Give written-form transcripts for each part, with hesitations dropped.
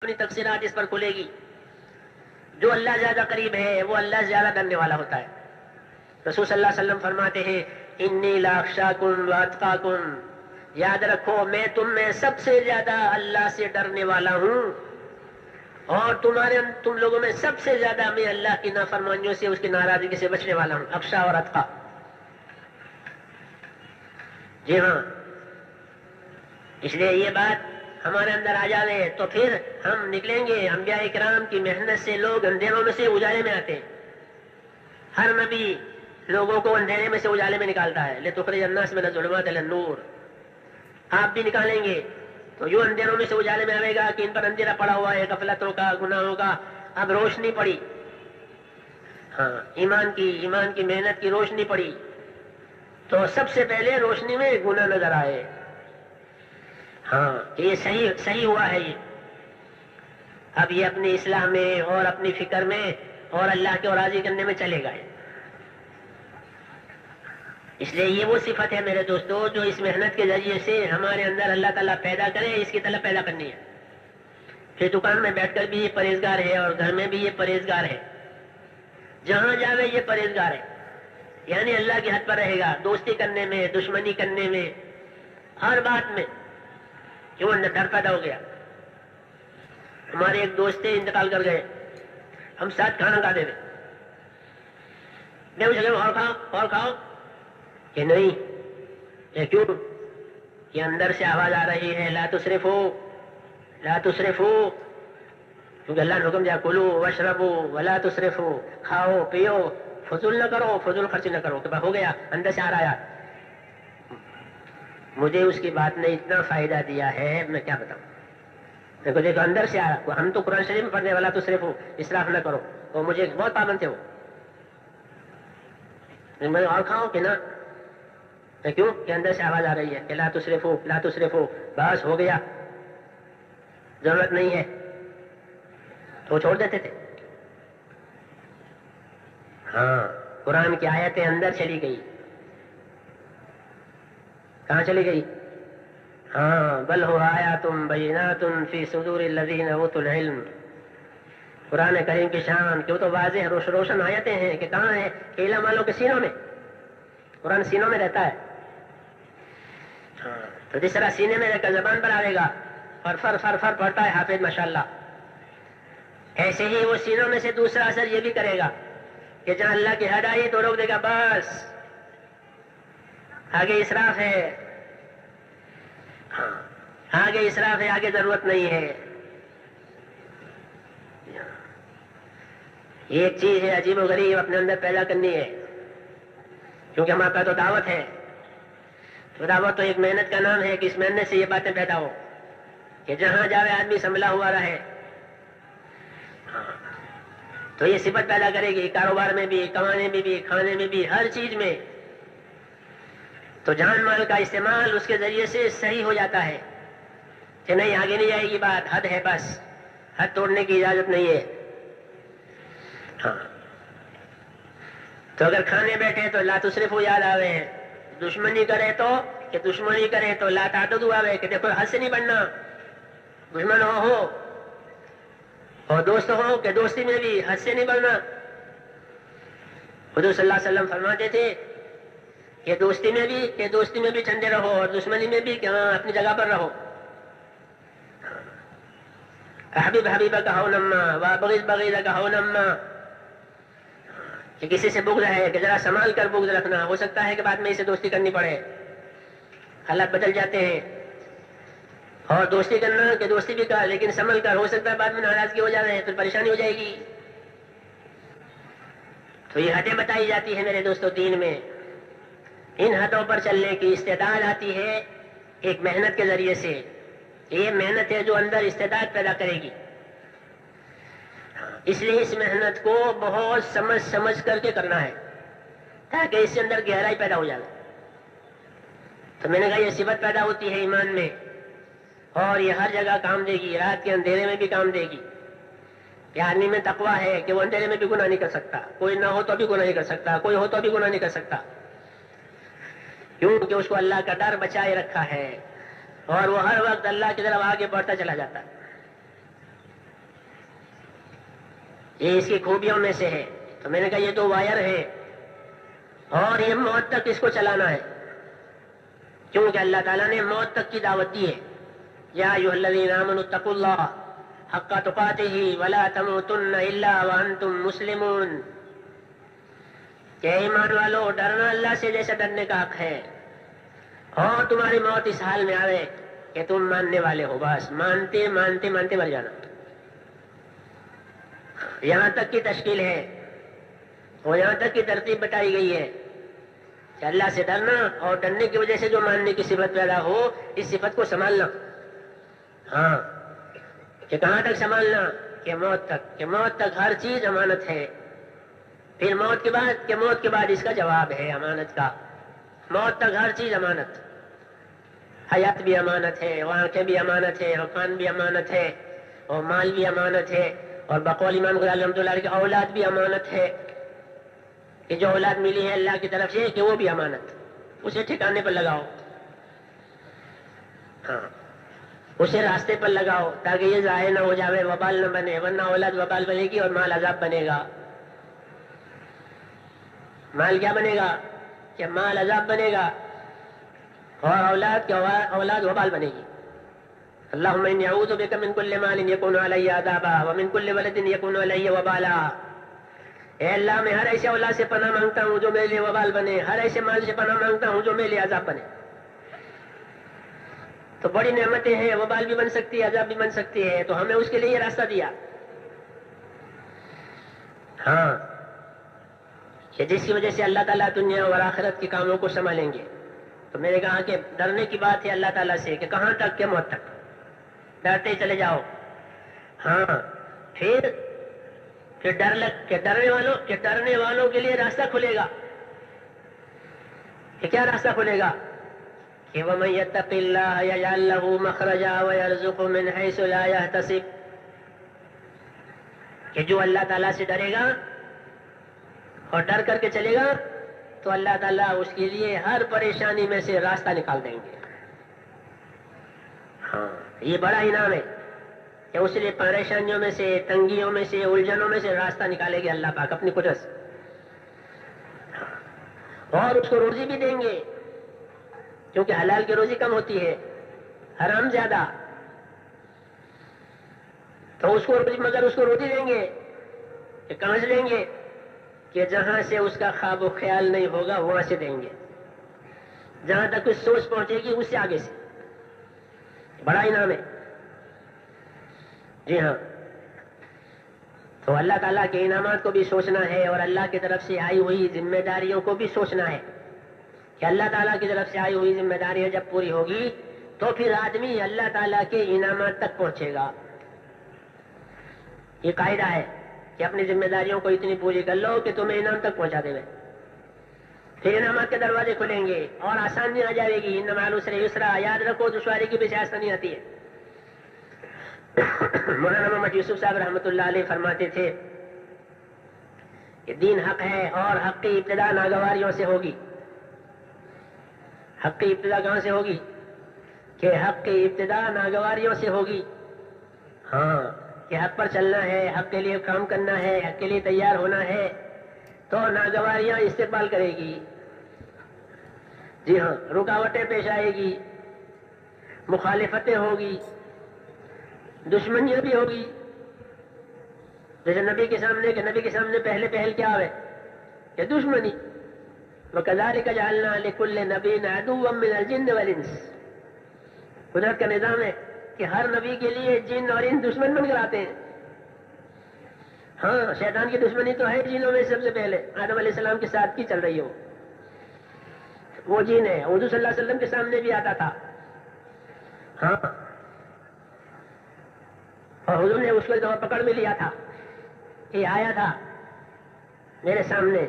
اپنی تفسیرات اس پر کھلے گی. جو اللہ زیادہ قریب ہے وہ اللہ سے زیادہ ڈرنے والا ہوتا ہے. رسول صلی اللہ علیہ وسلم فرماتے ہیں انی لاخشاکم واتقاکم، یاد رکھو میں تم میں سب سے زیادہ اللہ سے ڈرنے والا ہوں، اور تم لوگوں میں سب سے زیادہ میں اللہ کی نافرمانیوں سے، اس کی ناراضگی سے بچنے والا ہوں. اخشا اور اتقا. جی ہاں، اس لیے یہ بات ہمارے اندر آ جائے تو پھر ہم نکلیں گے. انبیاء کرام کی محنت سے لوگ اندھیروں میں سے اجالے میں آتے ہیں. ہر نبی لوگوں کو اندھیرے میں سے اجالے میں نکالتا ہے. لتخرج الناس من الظلمات الى النور. آپ بھی نکالیں گے تو یوں اندھیروں میں سے اجالے میں آئے گا کہ ان پر اندھیرا پڑا ہوا ہے، غفلتوں کا، گناہوں کا. اب روشنی پڑی، ہاں ایمان کی محنت کی روشنی پڑی تو سب سے پہلے روشنی میں گناہ نظر آئے. ہاں یہ صحیح ہوا ہے. یہ اب یہ اپنی اصلاح میں اور اپنی فکر میں اور اللہ کو راضی کرنے میں چلے گئے. اس لیے یہ وہ صفت ہے میرے دوستو جو اس محنت کے ذریعے سے ہمارے اندر اللہ تعالیٰ پیدا کرے، اس کی طلب پیدا کرنی ہے. پھر دکان میں بیٹھ کر بھی یہ پرہیزگار ہے اور گھر میں بھی یہ پرہیزگار ہے، جہاں جاوے یہ پرہیزگار ہے. یعنی اللہ کی حد پر رہے گا، دوستی کرنے میں، دشمنی کرنے میں، ہر بات میں. کیوں ڈر پیدا ہو گیا. ہمارے ایک دوست تھے، انتقال کر گئے. ہم ساتھ کھانا کھاتے تھے. میں پوچھ گیا اور کھاؤ کہ نہیں. یہ کیوں؟ کہ اندر سے آواز آ رہی ہے لا تسرفوا لا تسرفوا، کیونکہ اللہ نے حکم دیا کلوا واشربوا ولا تسرفوا، کھاؤ پیو، فضول نہ کرو، فضول خرچی نہ کرو. کہ ہو گیا، اندر سے آ رہا ہے. مجھے اس کی بات نے اتنا فائدہ دیا ہے میں کیا بتاؤں. دیکھو اندر سے آ رہا. ہم تو قرآن شریف میں پڑھنے والا تو صرف اسراف نہ کرو، اور مجھے بہت پابند تھے وہ. میں اور کھاؤں کہ نہ، کیوں کہ اندر سے آواز آ رہی ہے کہ لا تسرفوا لا تسرفوا. بس ہو گیا، ضرورت نہیں ہے تو وہ چھوڑ دیتے تھے. ہاں قرآن کی آیتیں اندر چلی گئی. کہاں چلی گئی؟ ہاں بل هو آیات بینات فی صدور الذین اوتوا العلم. قرآن کریم کی شان کہ وہ تو واضح روشن آیتیں ہیں کہ کہاں ہے؟ کہ علم والوں کے سینوں میں. قرآن سینوں میں رہتا ہے. ہاں تو جس طرح سینے میں رہ کر زبان پر آئے گا، فر پڑتا ہے حافظ ماشاءاللہ، ایسے ہی وہ سینوں میں سے دوسرا اثر یہ بھی کرے گا کہ جہاں اللہ کی حد آئی تو روک دے گا، بس آگے اسراف ہے. ہاں آگے اسراف ہے، آگے ضرورت نہیں ہے. یہ ایک چیز ہے عجیب و غریب اپنے اندر پیدا کرنی ہے، کیونکہ ہمارا پاس تو دعوت ہے. تو دعوت تو ایک محنت کا نام ہے کہ اس محنت سے یہ باتیں پیدا ہو کہ جہاں جاوے آدمی سنبھلا ہوا رہے. تو یہ صفت پیدا کرے گی کاروبار میں بھی، کمانے میں بھی، کھانے میں بھی، ہر چیز میں. تو جان مال کا استعمال اس کے ذریعے سے صحیح ہو جاتا ہے کہ نہیں آگے نہیں جائے گی بات، حد ہے، بس حد توڑنے کی اجازت نہیں ہے. ہاں تو اگر کھانے بیٹھے تو لا تسرفوا یاد آوے، دشمنی کرے تو لا تعتدوا آوے کہ دیکھو حد سے نہیں بڑھنا. دشمن ہو اور دوست ہو کہ دوستی میں بھی حد سے نہیں بڑھنا. حضور صلی اللہ علیہ وسلم فرماتے تھے کہ دوستی میں بھی ٹھنڈے رہو اور دشمنی میں بھی کہ ہاں اپنی جگہ پر رہو. حبیب حبیبہ کا ہو نما وابغض بغیضہ کا ہو نما، کہ کسی سے بغض ہے کہ ذرا سنبھال کر بغض رکھنا. ہو سکتا ہے کہ بعد میں اسے دوستی کرنی پڑے، حالات بدل جاتے ہیں. اور دوستی کرنا کہ دوستی بھی کر لیکن سنبھل کر، ہو سکتا ہے بعد میں ناراضگی ہو جائے پھر پریشانی ہو جائے گی. تو یہ حدیں بتائی جاتی ہے میرے دوستو دین میں. ان حدوں پر چلنے کی استعداد آتی ہے ایک محنت کے ذریعے سے. یہ محنت ہے جو اندر استعداد پیدا کرے گی. اس لیے اس محنت کو بہت سمجھ کر کے کرنا ہے تاکہ اس کے اندر گہرائی پیدا ہو جائے. تو میں نے کہا یہ صفت پیدا ہوتی ہے ایمان میں، اور یہ ہر جگہ کام دے گی، رات کے اندھیرے میں بھی کام دے گی. کہ آدمی میں تقویٰ ہے کہ وہ اندھیرے میں بھی گناہ نہیں کر سکتا، کوئی نہ ہو تو بھی گناہ نہیں کر سکتا، کوئی ہو تو بھی گناہ نہیں کر سکتا. کیونکہ اس کو اللہ کا ڈر بچائے رکھا ہے اور وہ ہر وقت اللہ کی طرف آگے بڑھتا چلا جاتا ہے. یہ اس کی خوبیوں میں سے ہے. تو میں نے کہا یہ تو وائر ہے اور یہ موت تک اس کو چلانا ہے، کیونکہ اللہ تعالیٰ نے موت تک کی دعوت دی ہے. یا ایھا الذین آمنوا اتقوا اللہ حق تقاتہ ولا تموتن الا وانتم مسلمون. کہ ایمان والو، ڈرنا اللہ سے جیسے ڈرنے کا حق ہے، اور تمہاری موت اس حال میں آئے کہ تم ماننے والے ہو. بس مانتے مانتے مانتے مر جانا. یہاں تک کی تشکیل ہے اور یہاں تک کی ترتیب بتائی گئی ہے کہ اللہ سے ڈرنا اور ڈرنے کی وجہ سے جو ماننے کی صفت پیدا ہو، اس صفت کو سنبھالنا. ہاں، کہ کہاں تک سنبھالنا؟ کہ موت تک. کہ موت تک ہر چیز امانت ہے. پھر موت کے بعد، کہ موت کے بعد اس کا جواب ہے امانت کا. موت تک ہر چیز امانت. حیات بھی امانت ہے، اور آنکھیں بھی امانت ہے، اور کان بھی امانت ہے، اور مال بھی امانت ہے، اور بقول امام غزالی رحمۃ اللہ علیہ کی اولاد بھی امانت ہے. کہ جو اولاد ملی ہے اللہ کی طرف سے، کہ وہ بھی امانت. اسے ٹھکانے پر لگاؤ، ہاں اسے راستے پر لگاؤ تاکہ یہ ضائع نہ ہو جائے، وبال نہ بنے، ورنہ اولاد وبال بنے گی اور مال عذاب بنے گا. مال کیا بنے گا؟ کہ مال عذاب بنے گا اور اولاد وبال بنے گی. اللہم انی اعوذ بک من کل مال یکون علی عذابا ومن کل ولد یکون علی وبالا. اے اللہ، میں ہر ایسے اولاد سے پناہ مانگتا ہوں جو میرے لیے وبال بنے، ہر ایسے مال سے پناہ مانگتا ہوں جو میرے لیے عذاب بنے. تو بڑی نعمتیں ہیں، وبال بھی بن سکتی ہے، عذاب بھی بن سکتی ہے، تو ہمیں اس کے لیے یہ راستہ دیا. ہاں، کہ جس کی وجہ سے اللہ تعالیٰ دنیا اور آخرت کے کاموں کو سنبھالیں گے. تو میں نے کہا کہ ڈرنے کی بات ہے اللہ تعالیٰ سے، کہ کہاں تک؟ کہ موت تک. ڈرتے چلے جاؤ. ہاں، پھر ڈرنے والوں کے لیے راستہ کھلے گا. کہ کیا راستہ کھلے گا؟ کہ وَمَن يَتَّقِ اللَّهَ يَجْعَل لَّهُ مَخْرَجًا وَيَرْزُقْهُ مِنْ حَيْثُ لَا يَحْتَسِبُ. کہ جو اللہ تعالیٰ سے ڈرے گا اور ڈر کر کے چلے گا تو اللہ تعالیٰ اس کے لیے ہر پریشانی میں سے راستہ نکال دیں گے. ہاں، یہ بڑا انعام ہے کہ اس لیے پریشانیوں میں سے، تنگیوں میں سے، الجھنوں میں سے راستہ نکالے گے اللہ پاک اپنی قدرت سے. اور اس کو روزی بھی دیں گے، کیونکہ حلال کی روزی کم ہوتی ہے، حرام زیادہ. تو مگر اس کو روزی دیں گے کہ کہاں سے دیں گے؟ کہ جہاں سے اس کا خواب و خیال نہیں ہوگا وہاں سے دیں گے. جہاں تک اس سوچ پہنچے گی اس سے آگے سے. بڑا انعام ہے. جی ہاں، تو اللہ تعالیٰ کے انعامات کو بھی سوچنا ہے اور اللہ کی طرف سے آئی ہوئی ذمہ داریوں کو بھی سوچنا ہے کہ اللہ تعالیٰ کی طرف سے آئی ہوئی ذمہ داریاں جب پوری ہوگی تو پھر آدمی اللہ تعالیٰ کے انعامات تک پہنچے گا. یہ قاعدہ ہے کہ اپنی ذمہ داریوں کو اتنی پوری کر لو کہ تمہیں انعام تک پہنچا دے. پھر انعامات کے دروازے کھلیں گے اور آسانی آ جائے گی. ان مع العسر یسرا. یاد رکھو دشواری کی بھی آسانی آتی ہے. مولانا محمد یوسف صاحب رحمۃ اللہ علیہ فرماتے تھے کہ دین حق ہے اور حق کی ابتدا ناگواریوں سے ہوگی. حق کی ابتدا کہاں سے ہوگی؟ کہ حق کی ابتدا ناگواریوں سے ہوگی. ہاں، کہ حق پر چلنا ہے، حق کے لیے کام کرنا ہے، حق کے لیے تیار ہونا ہے تو ناگواریاں استقبال کرے گی. جی ہاں، رکاوٹیں پیش آئے گی، مخالفتیں ہوگی، دشمنیاں بھی ہوگی. جیسے نبی کے سامنے پہل کیا ہے کہ دشمنی. وَكَذَلِكَ جَعَلْنَا لِكُلِّ نَبِيٍّ عَدُوًّا مِّنَ الْجِنِّ وَالْإِنسِ. قدرت کا نظام ہے کہ ہر نبی کے لیے جن اور انس دشمن بن کر آتے ہیں. ہاں، شیطان کی دشمنی تو ہے جنوں میں سب سے پہلے آدم علیہ السلام کے ساتھ کی چل رہی ہو. وہ جن ہے، حضور صلی اللہ علیہ وسلم کے سامنے بھی آتا تھا. ہاں، اور حضور نے اس کو دور پکڑ میں لیا تھا کہ آیا تھا میرے سامنے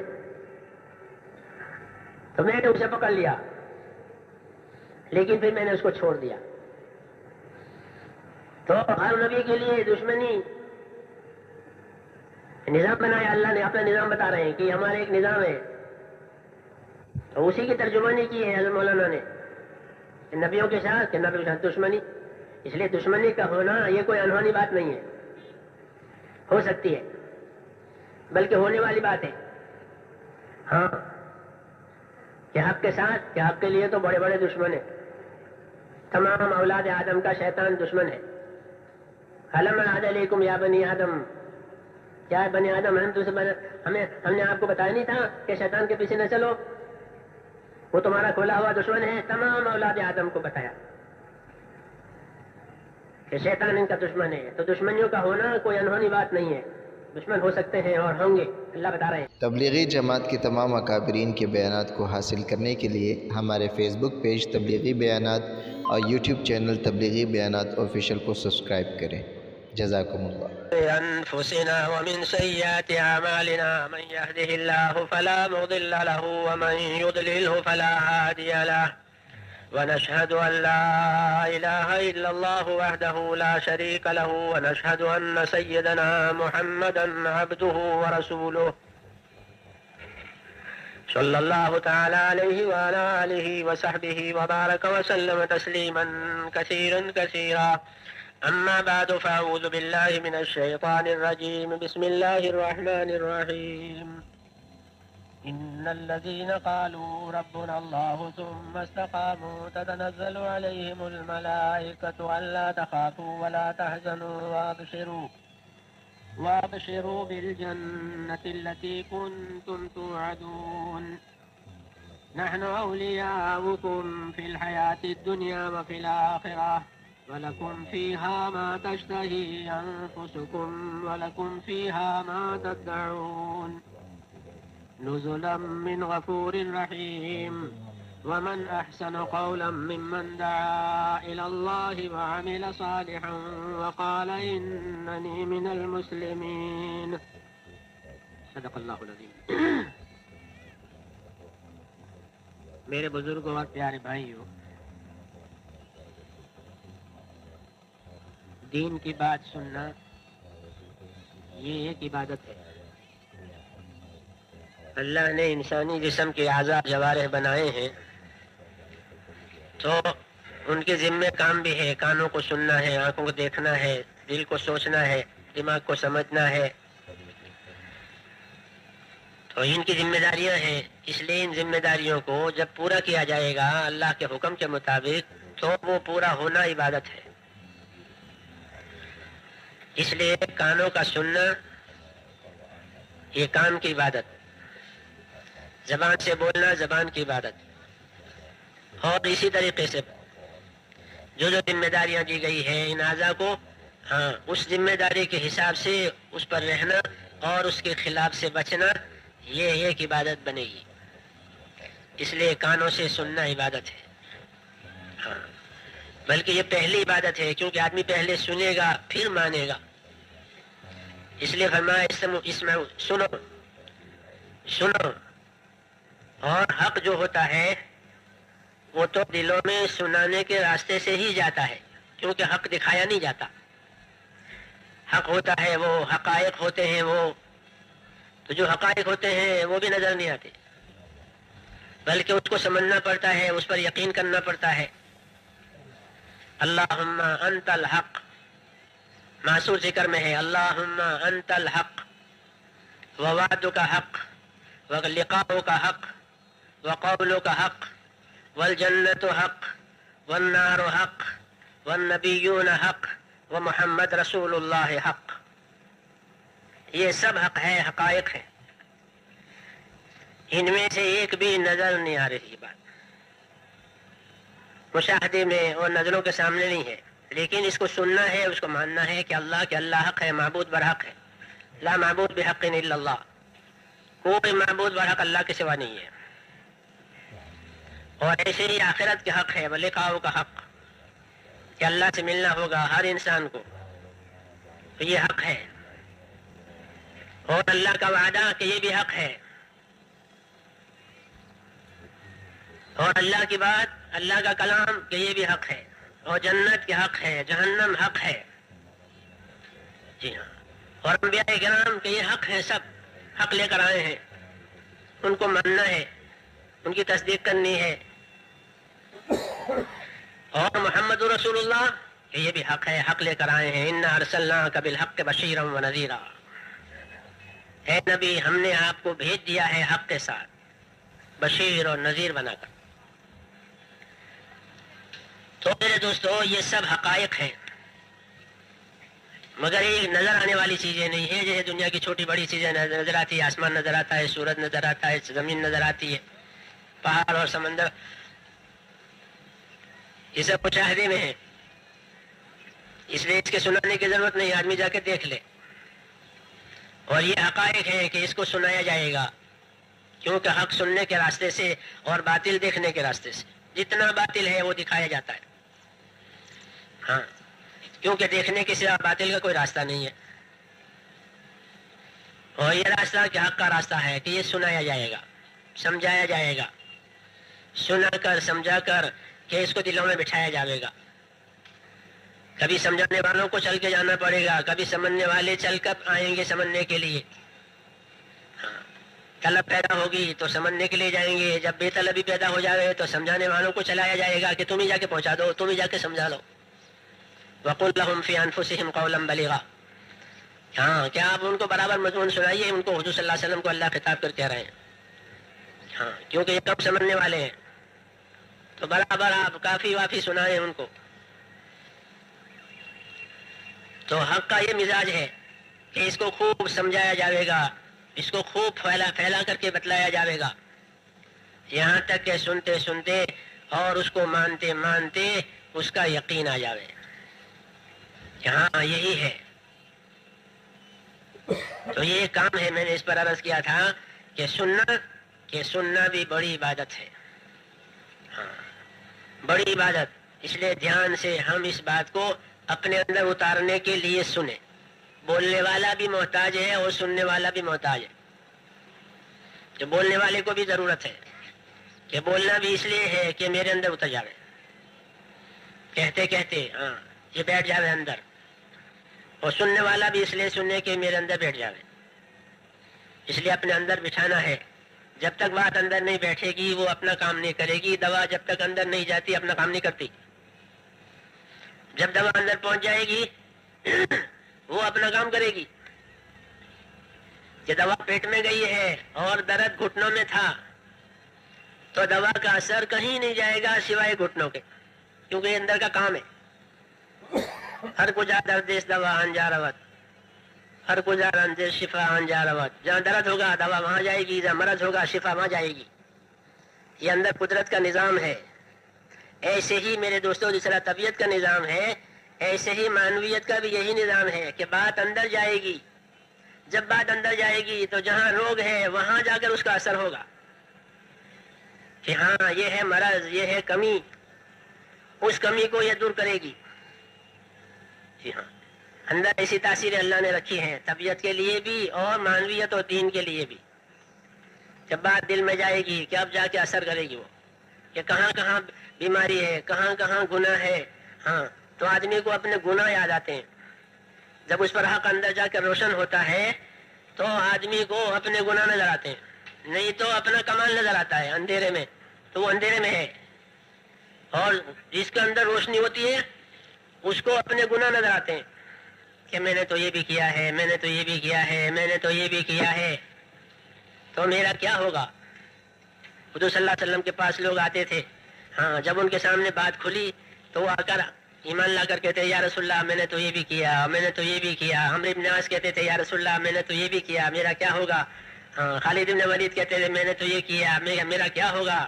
تو میں نے اسے پکڑ لیا، لیکن پھر میں نے اس کو چھوڑ دیا. تو ہر نبی کے لیے دشمنی نظام بنایا اللہ نے. اپنا نظام بتا رہے ہیں کہ ہمارا ایک نظام ہے، تو اسی کی ترجمانی کی ہے حضرت مولانا نے کہ نبیوں کے ساتھ دشمنی. اس لیے دشمنی کا ہونا یہ کوئی انہونی بات نہیں ہے، ہو سکتی ہے بلکہ ہونے والی بات ہے. ہاں کہ حق کے ساتھ کہ حق کے لیے تو بڑے بڑے دشمن ہیں. تمام اولاد آدم کا شیطان دشمن ہے. علم عاد علیکم یا بنی آدم، کیا بنی آدم ہم نے آپ کو بتایا نہیں تھا کہ شیطان کے پیچھے نہ چلو، وہ تمہارا کھولا ہوا دشمن ہے. تمام اولاد آدم کو بتایا کہ شیطان ان کا دشمن ہے. تو دشمنیوں کا ہونا کوئی انہونی بات نہیں ہے، دشمن ہو سکتے ہیں اور ہوں گے، اللہ بتا رہے ہیں. تبلیغی جماعت کے تمام اکابرین کے بیانات کو حاصل کرنے کے لیے ہمارے فیس بک پیج تبلیغی بیانات اور یوٹیوب چینل تبلیغی بیانات آفیشیل کو سبسکرائب کریں. جزاکم اللہ. أنفسنا ومن سيئات أعمالنا من يهده الله فلا مضل له ومن يضلله فلا هادي له ونشهد أن لا إله إلا الله وحده لا شريك له ونشهد أن سيدنا محمدا عبده ورسوله صلى الله تعالى عليه وعلى آله وصحبه وبارك وسلم تسليما كثيرا كثيرا. أما بعد فأعوذ بالله من الشيطان الرجيم. بسم الله الرحمن الرحيم. إن الذين قالوا ربنا الله ثم استقاموا تتنزل عليهم الملائكة ألا تخافوا ولا تحزنوا وابشروا بالجنة التي كنتم توعدون. نحن أولياؤكم في الحياة الدنيا وفي الآخرة ولكم فيها ما تشتهي أنفسكم ولكم فيها ما تدعون نزلا من غفور رحيم. ومن أحسن قولا ممن دعا إلى الله وعمل صالحا وقال إنني من المسلمين. صدق اللہ العظیم. میرے بزرگوں اور پیارے بھائیوں، دین کی بات سننا یہ ایک عبادت ہے. اللہ نے انسانی جسم کے اعضاء جوارح بنائے ہیں تو ان کے ذمہ کام بھی ہے. کانوں کو سننا ہے، آنکھوں کو دیکھنا ہے، دل کو سوچنا ہے، دماغ کو سمجھنا ہے. تو ان کی ذمہ داریاں ہیں. اس لیے ان ذمہ داریوں کو جب پورا کیا جائے گا اللہ کے حکم کے مطابق تو وہ پورا ہونا عبادت ہے. اس لیے کانوں کا سننا یہ کان کی عبادت، زبان سے بولنا زبان کی عبادت، اور اسی طریقے سے جو ذمہ داریاں دی گئی ہیں ان اعضاء کو، ہاں اس ذمہ داری کے حساب سے اس پر رہنا اور اس کے خلاف سے بچنا یہ ایک عبادت بنے گی. اس لیے کانوں سے سننا عبادت ہے. ہاں بلکہ یہ پہلی عبادت ہے کیونکہ آدمی پہلے سنے گا پھر مانے گا. اس لیے فرمایا اس میں سنو. اور حق جو ہوتا ہے وہ تو دلوں میں سنانے کے راستے سے ہی جاتا ہے کیونکہ حق دکھایا نہیں جاتا. حق ہوتا ہے وہ حقائق ہوتے ہیں، وہ تو جو حقائق ہوتے ہیں وہ بھی نظر نہیں آتے بلکہ اس کو سمجھنا پڑتا ہے، اس پر یقین کرنا پڑتا ہے. اللہم انت الحق، معصور ذکر میں ہے اللہم انت الحق ووعدک حق ولقاؤک حق وقولک حق والجنت حق والنار حق والنبیون حق ومحمد رسول اللہ حق. یہ سب حق ہے، حقائق ہے. ان میں سے ایک بھی نظر نہیں آ رہی بات، مشاہدے میں اور نظروں کے سامنے نہیں ہے، لیکن اس کو سننا ہے، اس کو ماننا ہے کہ اللہ حق ہے، معبود برحق ہے. لا معبود بحق الا اللہ، کوئی معبود برحق اللہ کے سوا نہیں ہے. اور ایسے ہی آخرت کے حق ہے، ولقاؤ کا حق کہ اللہ سے ملنا ہوگا ہر انسان کو، تو یہ حق ہے. اور اللہ کا وعدہ کہ یہ بھی حق ہے، اور اللہ کی بات، اللہ کا کلام کہ یہ بھی حق ہے، اور جنت کے حق ہے، جہنم حق ہے. جی ہاں. اور انبیاء کرام کہ یہ حق ہے، سب حق لے کر آئے ہیں، ان کو ماننا ہے، ان کی تصدیق کرنی ہے. اور محمد رسول اللہ کہ یہ بھی حق ہے، حق لے کر آئے ہیں. انا ارسلناک بالحق بشیرا ونذیرا، اے نبی ہم نے آپ کو بھیج دیا ہے حق کے ساتھ بشیر اور نذیر بنا کر. تو میرے دوستو یہ سب حقائق ہیں مگر یہ نظر آنے والی چیزیں نہیں ہیں. جیسے دنیا کی چھوٹی بڑی چیزیں نظر آتی ہے, آسمان نظر آتا ہے, سورج نظر آتا ہے, زمین نظر آتی ہے, پہاڑ اور سمندر, یہ سب مشاہدے میں ہے. اس لیے اس کے سنانے کی ضرورت نہیں, آدمی جا کے دیکھ لے. اور یہ حقائق ہے کہ اس کو سنایا جائے گا, کیونکہ حق سننے کے راستے سے اور باطل دیکھنے کے راستے سے. جتنا باطل ہے وہ دکھایا جاتا ہے, ہاں, کیونکہ دیکھنے کے سوا باطل کا کوئی راستہ نہیں ہے. اور یہ راستہ کہ حق کا راستہ ہے کہ یہ سنایا جائے گا, سمجھایا جائے گا, سنا کر سمجھا کر کہ اس کو دلوں میں بٹھایا جائے گا. کبھی سمجھانے والوں کو چل کے جانا پڑے گا, کبھی سمجھنے والے چل کر آئیں گے سمجھنے کے لیے. ہاں, طلب پیدا ہوگی تو سمجھنے کے لیے جائیں گے, جب بے طلبی پیدا ہو جائے تو سمجھانے والوں کو چلایا جائے گا کہ تم ہی جا کے پہنچا دو, تم ہی جا کے سمجھا لو. وَقُلْ لَهُمْ فِي أَنفُسِهِمْ قَوْلًا بَلِيغًا. ہاں, کیا آپ ان کو برابر مضمون سنائیے, ان کو حضور صلی اللہ علیہ وسلم کو اللہ خطاب کر کہہ رہے ہیں. ہاں, کیونکہ یہ کم سمجھنے والے ہیں, تو برابر آپ کافی وافی سنائیں ان کو. تو حق کا یہ مزاج ہے کہ اس کو خوب سمجھایا جائے گا, اس کو خوب پھیلا کر کے بتلایا جائے گا, یہاں تک کہ سنتے سنتے اور اس کو مانتے مانتے اس کا یقین آ جائے. ہاں یہی ہے. تو یہ کام ہے. میں نے اس پر عرض کیا تھا کہ سننا بھی بڑی عبادت ہے. ہاں, بڑی عبادت. اس لیے دھیان سے ہم اس بات کو اپنے اندر اتارنے کے لیے سنیں. بولنے والا بھی محتاج ہے اور سننے والا بھی محتاج ہے. کہ بولنے والے کو بھی ضرورت ہے کہ بولنا بھی اس لیے ہے کہ میرے اندر اتر جاوے, کہتے کہتے ہاں یہ بیٹھ جاوے اندر, اور سننے والا بھی اس لیے سننے کہ میرے اندر بیٹھ جاوے. اس لیے اپنے اندر بٹھانا ہے. جب تک بات اندر نہیں بیٹھے گی وہ اپنا کام نہیں کرے گی. دوا جب تک اندر نہیں جاتی اپنا کام نہیں کرتی. جب دوا اندر پہنچ جائے گی وہ اپنا کام کرے گی. کہ دوا پیٹ میں گئی ہے اور درد گھٹنوں میں تھا تو دوا کا اثر کہیں نہیں جائے گا سوائے گھٹنوں کے, کیونکہ یہ اندر کا کام ہے. ہر کجا دردیس دوا انجا روت, ہر کجا رنجش شفا انجا روت. جہاں درد ہوگا دوا وہاں جائے گی, جہاں مرض ہوگا شفا وہاں جائے گی. یہ اندر قدرت کا نظام ہے. ایسے ہی میرے دوستوں جس طرح طبیعت کا نظام ہے ایسے ہی معنویت کا بھی یہی نظام ہے کہ بات اندر جائے گی. جب بات اندر جائے گی تو جہاں روگ ہے وہاں جا کر اس کا اثر ہوگا کہ ہاں یہ ہے مرض, یہ ہے کمی, اس کمی کو یہ دور کرے گی. جی ہاں, اندر ایسی تاثیر اللہ نے رکھی ہیں طبیعت کے لیے بھی اور معنویت اور دین کے لیے بھی. جب بات دل میں جائے گی کہ اب جا کے اثر کرے گی وہ کہ کہاں کہاں بیماری ہے, کہاں کہاں گناہ ہے. ہاں, تو آدمی کو اپنے گناہ یاد آتے ہیں. جب اس پر حق اندر جا کر روشن ہوتا ہے تو آدمی کو اپنے گناہ نظر آتے ہیں, نہیں تو اپنا کمال نظر آتا ہے اندھیرے میں, تو وہ اندھیرے میں ہے. اور جس کے اندر روشنی ہوتی ہے اس کو اپنے گناہ نظر آتے ہیں کہ میں نے تو یہ بھی کیا ہے, میں نے تو یہ بھی کیا ہے, میں نے تو یہ بھی کیا ہے, تو میرا کیا ہوگا. حضور صلی اللہ علیہ وسلم کے پاس لوگ آتے تھے, ہاں, جب ان کے سامنے بات کھلی تو وہ آ کر ایمان لا کر کہتے یا رسول اللہ میں نے تو یہ بھی کیا, میں نے تو یہ بھی کیا. عمرو بن عاص کہتے تھے یا رسول اللہ میں نے تو یہ بھی کیا, میرا کیا ہوگا. ہاں, خالد بن ولید کہتے تھے میں نے تو یہ کیا, میرا کیا ہوگا.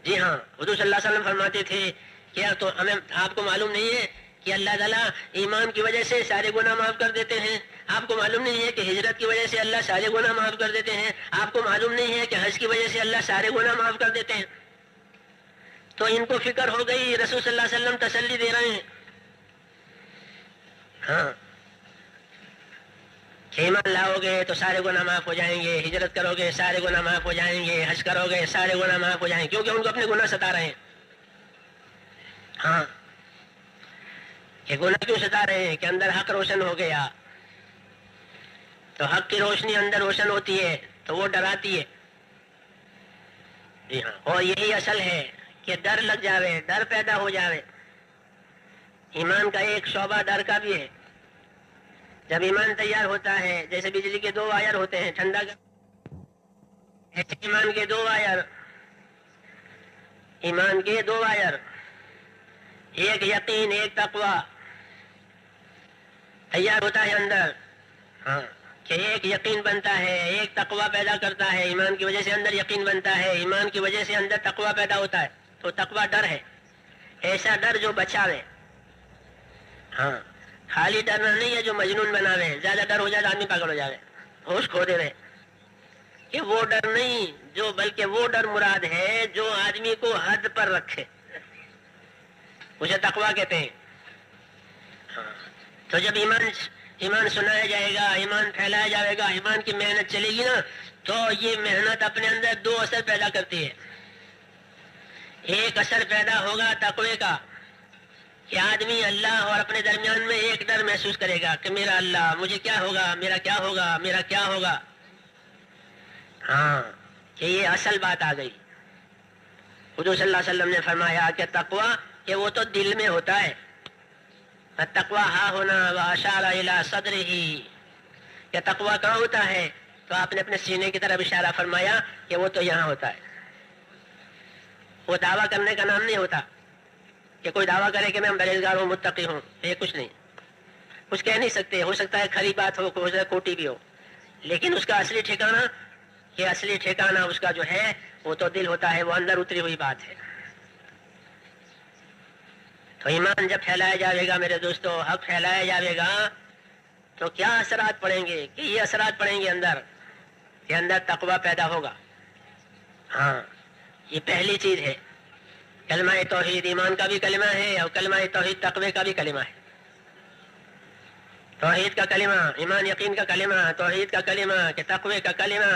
جی ہاں, حضور صلی اللہ علیہ وسلم فرماتے تھے کیا تو ہمیں آپ کو معلوم نہیں ہے کہ اللہ تعالیٰ ایمان کی وجہ سے سارے گناہ معاف کر دیتے ہیں. آپ کو معلوم نہیں ہے کہ ہجرت کی وجہ سے اللہ سارے گناہ معاف کر دیتے ہیں. آپ کو معلوم نہیں ہے کہ حج کی وجہ سے اللہ سارے گناہ معاف کر دیتے ہیں. تو ان کو فکر ہو گئی, رسول صلی اللہ علیہ وسلم تسلی دے رہے ہیں. ہاں, ایمان لاؤ گے تو سارے گناہ معاف ہو جائیں گے, ہجرت کرو گے سارے گناہ معاف ہو جائیں گے, حج کرو گے سارے گناہ معاف ہو جائیں گے, کیونکہ ان کو اپنے گناہ ستا رہے ہیں. ہاں, کہ گناہ کیوں ستا رہے ہیں کہ اندر حق روشن ہو گیا. تو حق کی روشنی اندر روشن ہوتی ہے تو وہ ڈراتی ہے. جی ہاں, اور یہی اصل ہے کہ ڈر لگ جاوے, ڈر پیدا ہو جاوے. ایمان کا ایک شعبہ ڈر کا بھی ہے جب ایمان تیار ہوتا ہے جیسے بجلی کے دو وائر ہوتے ہیں ٹھنڈا ایسے ایمان کے دو وائر، ایمان کے دو وائر، ایک یقین ایک تقوی تیار ہوتا ہے اندر، ہاں کہ ایک یقین بنتا ہے، ایک تقوی پیدا کرتا ہے، ایمان کی وجہ سے اندر یقین بنتا ہے، ایمان کی وجہ سے اندر تقوی پیدا ہوتا ہے، تو تقوی ڈر ہے، ایسا ڈر جو بچاوے، ہاں خالی ڈرنا نہیں ہے جو مجنون بناوے، زیادہ ڈر ہو جائے آدمی پاگل ہو جائے، ہوش کھو دے رہے کہ وہ ڈر نہیں، جو بلکہ وہ ڈر مراد ہے جو آدمی کو حد پر رکھے، اسے تقوی کہتے ہیں۔ ہاں تو جب ایمان سنایا جائے گا، ایمان پھیلایا جائے گا، ایمان کی محنت چلے گی نا، تو یہ محنت اپنے اندر دو اثر پیدا کرتی ہے۔ ایک اثر پیدا ہوگا تقوی کا کہ آدمی اللہ اور اپنے درمیان میں ایک ڈر محسوس کرے گا کہ میرا اللہ، مجھے کیا ہوگا، میرا کیا ہوگا، میرا کیا ہوگا، ہاں کہ یہ اصل بات آ گئی۔ حضور صلی اللہ علیہ وسلم نے فرمایا کہ تقوی کہ وہ تو دل میں ہوتا ہے، التقوی ہا ہونا واشار الی صدرہ، کہ تقوی کہاں ہوتا ہے، تو آپ نے اپنے سینے کی طرف اشارہ فرمایا کہ وہ تو یہاں ہوتا ہے۔ وہ دعویٰ کرنے کا نام نہیں ہوتا کہ کوئی دعویٰ کرے کہ میں پرہیزگار ہوں، متقی ہوں، یہ کچھ نہیں، کچھ کہہ نہیں سکتے، ہو سکتا ہے کھری بات ہو سکتا ہے کھوٹی بھی ہو، لیکن اس کا اصلی ٹھکانہ، یہ اصلی ٹھکانہ اس کا جو ہے وہ تو دل ہوتا ہے، وہ اندر اتری ہوئی بات ہے۔ تو ایمان جب پھیلایا جائے گا میرے دوستو، حق پھیلایا جائے گا تو کیا اثرات پڑیں گے، کہ یہ اثرات پڑیں گے اندر کہ اندر تقوی پیدا ہوگا۔ ہاں یہ پہلی چیز ہے، کلمہ توحید ایمان کا بھی کلمہ ہے اور کلمہ توحید تقوی کا بھی کلمہ ہے۔ توحید کا کلمہ، ایمان یقین کا کلمہ، توحید کا کلمہ کہ تقوی کا کلمہ،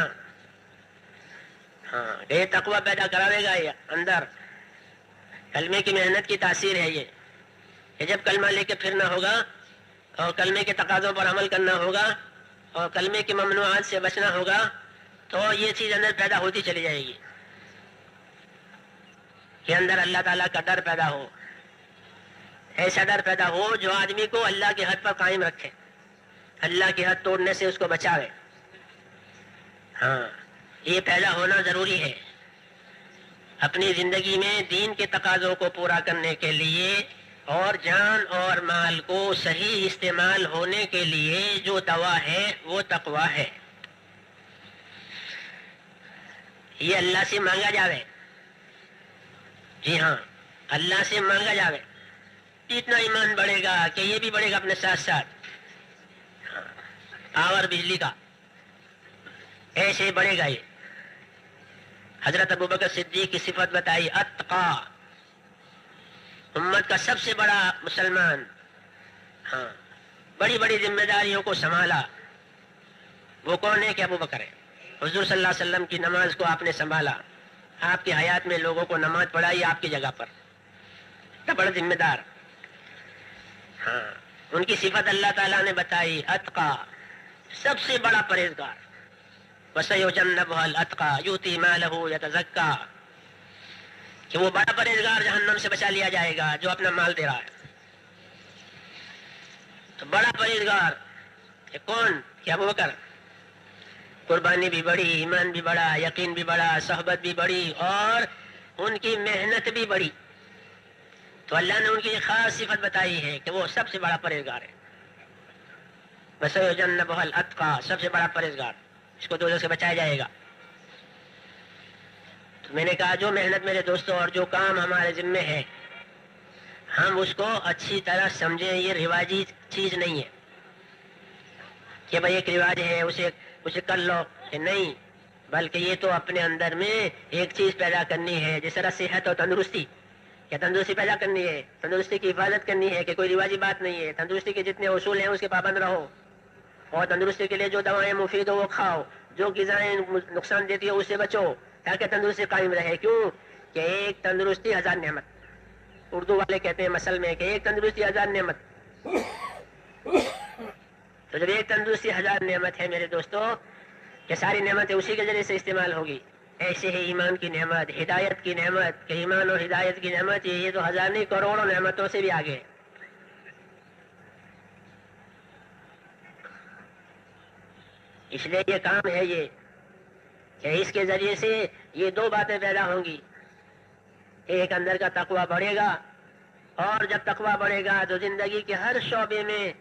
ہاں یہ تقوی پیدا کراوے گا یہ اندر۔ کلمے کی محنت کی تاثیر ہے یہ کہ جب کلمہ لے کے پھرنا ہوگا اور کلمے کے تقاضوں پر عمل کرنا ہوگا اور کلمے کی ممنوعات سے بچنا ہوگا، تو یہ چیز اندر پیدا ہوتی چلی جائے گی کہ اندر اللہ تعالیٰ کا ڈر پیدا ہو، ایسا ڈر پیدا ہو جو آدمی کو اللہ کی حد پر قائم رکھے، اللہ کی حد توڑنے سے اس کو بچاوے۔ ہاں یہ پیدا ہونا ضروری ہے اپنی زندگی میں دین کے تقاضوں کو پورا کرنے کے لیے، اور جان اور مال کو صحیح استعمال ہونے کے لیے جو دوا ہے وہ تقوی ہے۔ یہ اللہ سے مانگا جاوے، جی ہاں اللہ سے مانگا جاوے، اتنا ایمان بڑھے گا کہ یہ بھی بڑھے گا اپنے ساتھ ساتھ، پاور بجلی کا ایسے بڑھے گا۔ یہ حضرت ابوبکر صدیق کی صفت بتائی، اتقا، امت کا سب سے بڑا مسلمان، ہاں بڑی بڑی ذمہ داریوں کو سنبھالا، وہ کون ہے کہ ابوبکر ہے۔ حضور صلی اللہ علیہ وسلم کی نماز کو آپ نے سنبھالا، آپ کی حیات میں لوگوں کو نماز پڑھائی آپ کی جگہ پر، اتنا بڑا ذمہ دار، ہاں ان کی صفت اللہ تعالیٰ نے بتائی، اتقا، سب سے بڑا پرہیزگار، وَسَيُجَنَّبُهَا الْأَتْقَى يُؤْتِي مَالَهُ يَتَزَكَّى، کہ وہ بڑا پرہیزگار جہنم سے بچا لیا جائے گا جو اپنا مال دے رہا ہے۔ تو بڑا پرہیزگار کہ کون کہ ابوبکر، قربانی بھی بڑی، ایمان بھی بڑا، یقین بھی بڑا، صحبت بھی بڑی، اور ان کی محنت بھی بڑی، تو اللہ نے ان کی خاص صفت بتائی ہے کہ وہ سب سے بڑا پرہیزگار ہے۔ وَسَيُجَنَّبُهَا الْأَتْقَى، سب سے بڑا پرہیزگار، اس کو دوزخ سے بچایا جائے گا۔ تو میں نے کہا جو محنت میرے دوستوں اور جو کام ہمارے ذمے ہے ہم اس کو اچھی طرح سمجھیں، یہ رواجی چیز نہیں ہے کہ بھائی ایک رواج ہے اسے کر لو، کہ نہیں، بلکہ یہ تو اپنے اندر میں ایک چیز پیدا کرنی ہے، جس طرح صحت اور تندرستی، کیا تندرستی پیدا کرنی ہے، تندرستی کی حفاظت کرنی ہے، کہ کوئی رواجی بات نہیں ہے، تندرستی کے جتنے اصول ہیں اس کے پابند رہو، اور تندرستی کے لیے جو دوائیں مفید ہو وہ کھاؤ، جو غذائیں نقصان دیتی ہو اس سے بچو، تاکہ تندرستی قائم رہے۔ کیوں کہ ایک تندرستی ہزار نعمت، اردو والے کہتے ہیں مسل میں کہ ایک تندرستی ہزار نعمت، تو جب ایک تندرستی ہزار نعمت ہے میرے دوستو کہ ساری نعمتیں اسی کے ذریعے سے استعمال ہوگی، ایسے ہی ایمان کی نعمت، ہدایت کی نعمت، کہ ایمان اور ہدایت کی نعمت یہ تو ہزار نہیں کروڑوں نعمتوں سے بھی آگے ہے۔ اس لیے یہ کام ہے یہ کہ اس کے ذریعے سے یہ دو باتیں پیدا ہوں گی. ایک اندر کا تقویٰ بڑھے گا، اور جب تقویٰ بڑھے گا تو زندگی کے ہر شعبے میں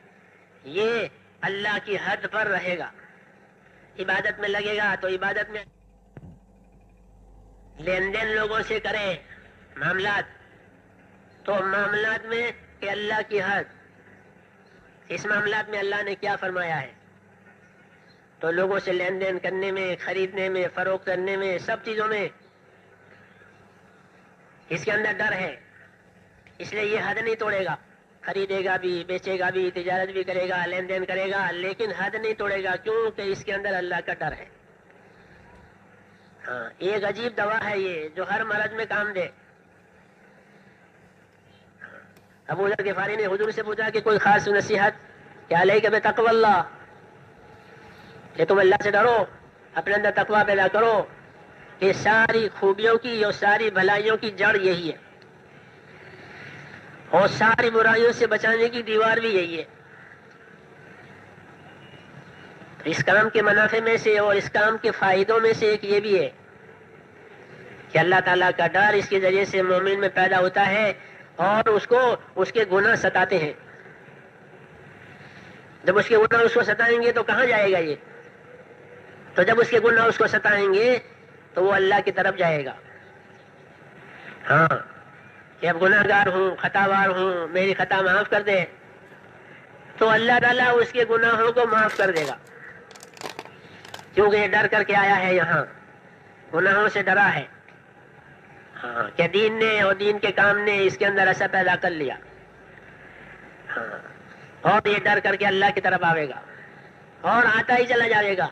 یہ اللہ کی حد پر رہے گا. عبادت میں لگے گا تو عبادت میں لین دین لوگوں سے کرے معاملات، تو معاملات میں کہ اللہ کی حد، اس معاملات میں اللہ نے کیا فرمایا ہے، تو لوگوں سے لین دین کرنے میں، خریدنے میں، فروخت کرنے میں، سب چیزوں میں اس کے اندر ڈر ہے. اس لیے یہ حد نہیں توڑے گا، خریدے گا بھی، بیچے گا بھی، تجارت بھی کرے گا، لین دین کرے گا، لیکن حد نہیں توڑے گا. کیوں کہ اس کے اندر اللہ کا ڈر ہے. ہاں، ایک عجیب دوا ہے یہ جو ہر مرض میں کام دے. ابو ذر غفاری نے حضور سے پوچھا کہ کوئی خاص نصیحت، کیا علیک بتقوی اللہ، کہ تم اللہ سے ڈرو، اپنے اندر تقویٰ پیدا کرو. کہ ساری خوبیوں کی اور ساری بھلائیوں کی جڑ یہی ہے، اور ساری برائیوں سے بچانے کی دیوار بھی یہی ہے. اس کام کے منافع میں سے اور اس کام کے فائدوں میں سے ایک یہ بھی ہے کہ اللہ تعالیٰ کا ڈر اس کے ذریعے سے مومن میں پیدا ہوتا ہے، اور اس کو اس کے گناہ ستاتے ہیں. جب اس کے گناہ اس کو ستائیں گے تو کہاں جائے گا یہ؟ تو جب اس کے گناہ اس کو ستائیں گے تو وہ اللہ کی طرف جائے گا. ہاں، کہ اب گناہ گار ہوں، خطا وار ہوں، میری خطا معاف کر دے، تو اللہ تعالیٰ اس کے گناہوں کو معاف کر دے گا، کیونکہ یہ ڈر کر کے آیا ہے، یہاں گناہوں سے ڈرا ہے. ہاں، کہ دین نے اور دین کے کام نے اس کے اندر اثر پیدا کر لیا. ہاں، اور یہ ڈر کر کے اللہ کی طرف آئے گا، اور آتا ہی چلا جائے گا.